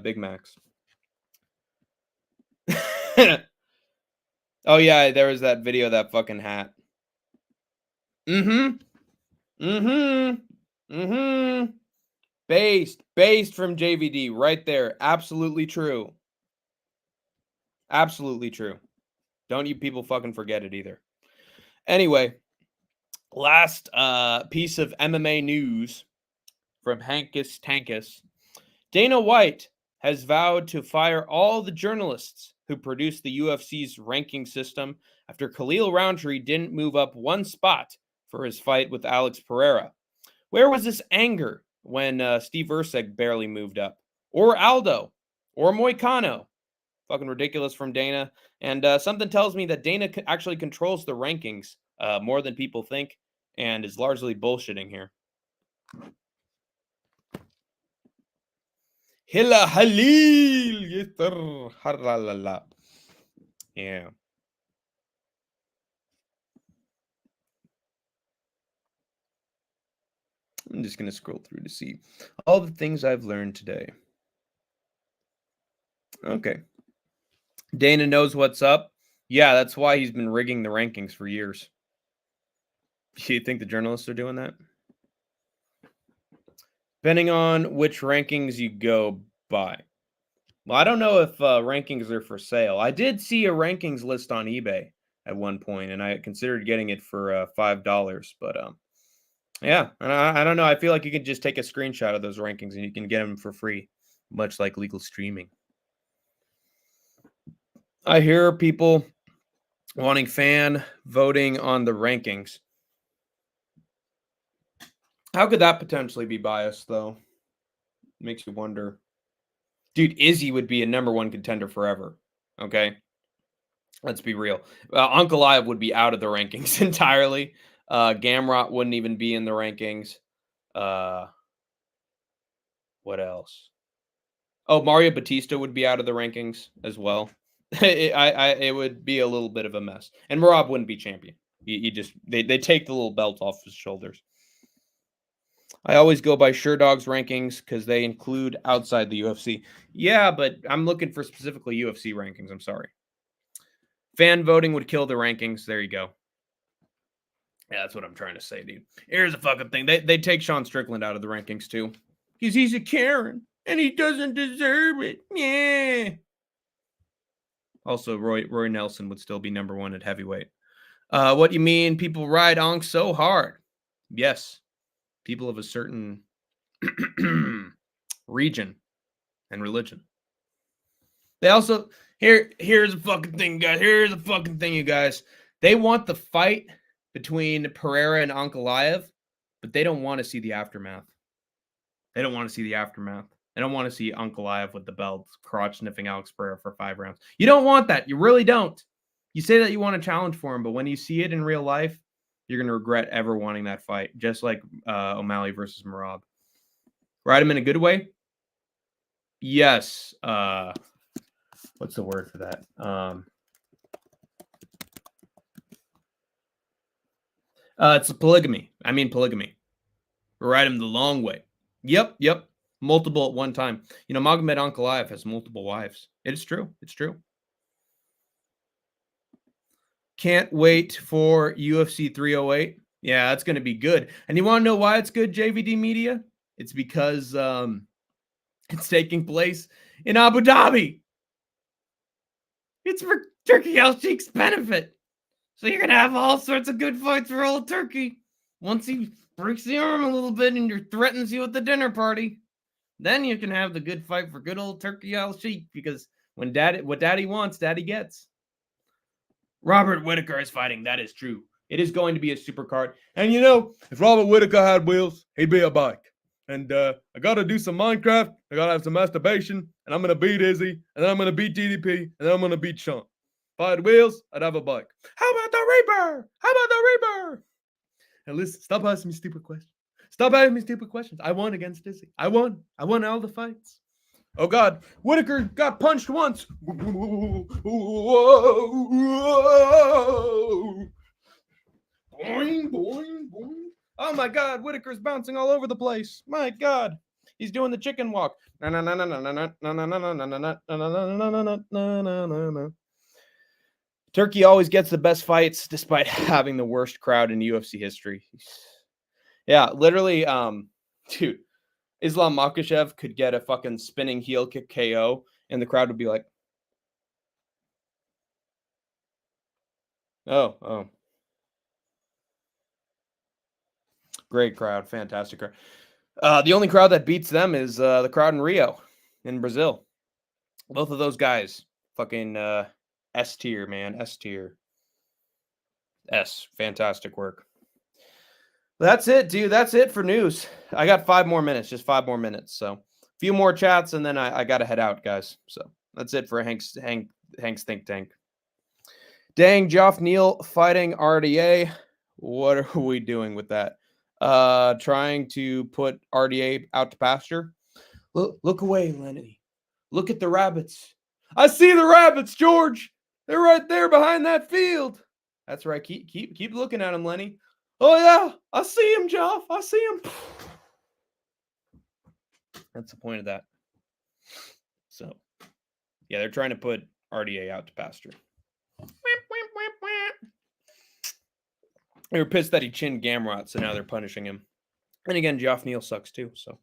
Big Macs. Oh yeah, there was that video of that fucking hat. Based from JVD right there. Absolutely true. Absolutely true. Don't you people fucking forget it either. Anyway, last piece of MMA news from Hankus Tankus. Dana White has vowed to fire all the journalists who produced the UFC's ranking system after Khalil Roundtree didn't move up one spot for his fight with Alex Pereira. Where was this anger when Steve Erceg barely moved up? Or Aldo? Or Moicano? Fucking ridiculous from Dana. And something tells me that Dana actually controls the rankings more than people think and is largely bullshitting here. Hila Halil. Yeah. I'm just going to scroll through to see all the things I've learned today. Okay. Dana knows what's up. Yeah, that's why he's been rigging the rankings for years. You think the journalists are doing that? Depending on which rankings you go by. Well, I don't know if rankings are for sale. I did see a rankings list on eBay at one point, and I considered getting it for $5. But yeah, I don't know. I feel like you can just take a screenshot of those rankings and you can get them for free, much like legal streaming. I hear people wanting fan voting on the rankings. How could that potentially be biased, though? Makes you wonder. Dude, Izzy would be a number one contender forever. Okay? Let's be real. Ankalaev would be out of the rankings entirely. Gamrot wouldn't even be in the rankings. What else? Oh, Mario Batista would be out of the rankings as well. It would be a little bit of a mess. And Merab wouldn't be champion. They take the little belt off his shoulders. I always go by Sherdog's rankings because they include outside the UFC. Yeah, but I'm looking for specifically UFC rankings. I'm sorry. Fan voting would kill the rankings. There you go. Yeah, that's what I'm trying to say, dude. Here's a fucking thing. They take Sean Strickland out of the rankings too. Because he's a Karen and he doesn't deserve it. Yeah. Also, Roy Nelson would still be number one at heavyweight. What you mean? People ride Ankh so hard. Yes. People of a certain region and religion. They also here's a fucking thing, guys. Here's a fucking thing, you guys. They want the fight between Pereira and Ankalaev, but they don't want to see the aftermath. They don't want to see the aftermath. They don't want to see Ankalaev with the belt crotch sniffing Alex Pereira for 5 rounds. You don't want that. You really don't. You say that you want a challenge for him, but when you see it in real life, you're going to regret ever wanting that fight, just like O'Malley versus Merab. Ride him in a good way? Yes. What's the word for that? It's a polygamy. I mean polygamy. Ride him the long way. Yep. Multiple at one time. You know, Magomed Ankalaev has multiple wives. It is true. It's true. Can't wait for UFC 308. Yeah, that's going to be good. And you want to know why it's good, JVD Media? It's because it's taking place in Abu Dhabi. It's for Turki Al Sheikh's benefit. So you're going to have all sorts of good fights for old Turkey. Once he breaks the arm a little bit and threatens you at the dinner party, then you can have the good fight for good old Turki Al Sheikh, because when what daddy wants, daddy gets. Robert Whittaker is fighting. That is true. It is going to be a super card. And you know, if Robert Whittaker had wheels, he'd be a bike. And I got to do some Minecraft. I got to have some masturbation. And I'm going to beat Izzy. And then I'm going to beat DDP. And then I'm going to beat Sean. If I had wheels, I'd have a bike. How about the Reaper? How about the Reaper? And listen, stop asking me stupid questions. Stop asking me stupid questions. I won against Izzy. I won all the fights. Oh, God. Whitaker got punched once. Whoa. Boing, boing, boing. Oh, my God. Whitaker's bouncing all over the place. My God. He's doing the chicken walk. Turkey always gets the best fights despite having the worst crowd in UFC history. Yeah, literally, dude, Islam Makhachev could get a fucking spinning heel kick KO, and the crowd would be like, oh. Great crowd. Fantastic crowd. The only crowd that beats them is the crowd in Rio, in Brazil. Both of those guys, fucking S tier, man. S tier. Fantastic work. That's it, dude. That's it for news. I got 5 more minutes, just 5 more minutes. So a few more chats, and then I got to head out, guys. So that's it for Hank's Think Tank. Dang, Geoff Neal fighting RDA. What are we doing with that? Trying to put RDA out to pasture. Look away, Lenny. Look at the rabbits. I see the rabbits, George. They're right there behind that field. That's right. Keep looking at them, Lenny. Oh, yeah. I see him, Geoff. I see him. That's the point of that. So, yeah, they're trying to put RDA out to pasture. They were pissed that he chinned Gamrot, so now they're punishing him. And again, Geoff Neal sucks too. So,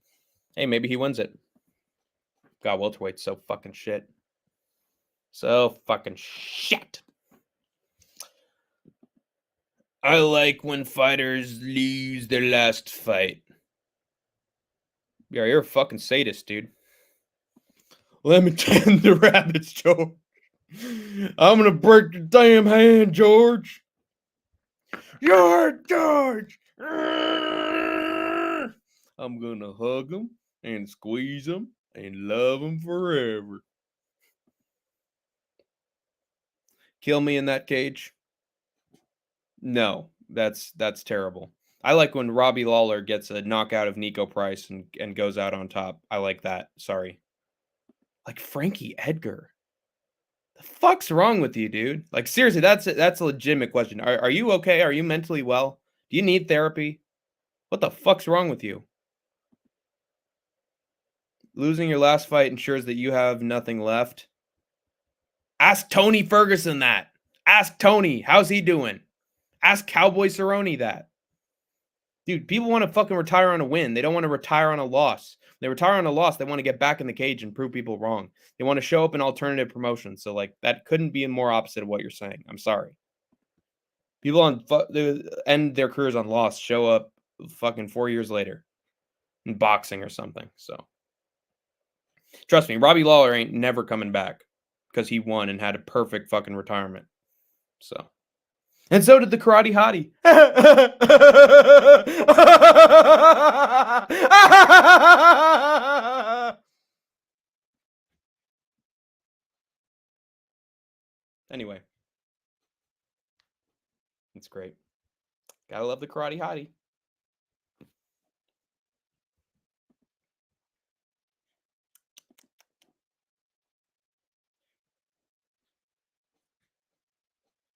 hey, maybe he wins it. God, welterweight's so fucking shit. So fucking shit. I like when fighters lose their last fight. Yeah, you're a fucking sadist, dude. Let me tend the rabbits, George. I'm gonna break your damn hand, George. George. I'm gonna hug him and squeeze him and love him forever. Kill me in that cage? No, that's terrible. I like when Robbie Lawler gets a knockout of Nico Price and goes out on top. I like that. Sorry. Like Frankie Edgar. The fuck's wrong with you, dude? Like, seriously, that's a legitimate question. Are you okay? Are you mentally well? Do you need therapy? What the fuck's wrong with you? Losing your last fight ensures that you have nothing left. Ask Tony Ferguson that. Ask Tony. How's he doing? Ask Cowboy Cerrone that. Dude, people want to fucking retire on a win. They don't want to retire on a loss. They retire on a loss. They want to get back in the cage and prove people wrong. They want to show up in alternative promotions. So, like, that couldn't be more opposite of what you're saying. I'm sorry. People they end their careers on loss, show up fucking 4 years later in boxing or something. So, trust me, Robbie Lawler ain't never coming back because he won and had a perfect fucking retirement. So. And so did the Karate Hottie. Anyway. It's great. Gotta love the Karate Hottie.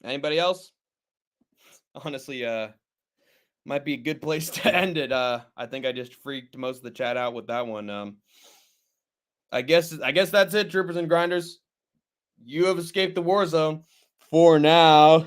Anybody else? Honestly, might be a good place to end it. I think I just freaked most of the chat out with that one. I guess that's it, troopers and grinders. You have escaped the war zone for now.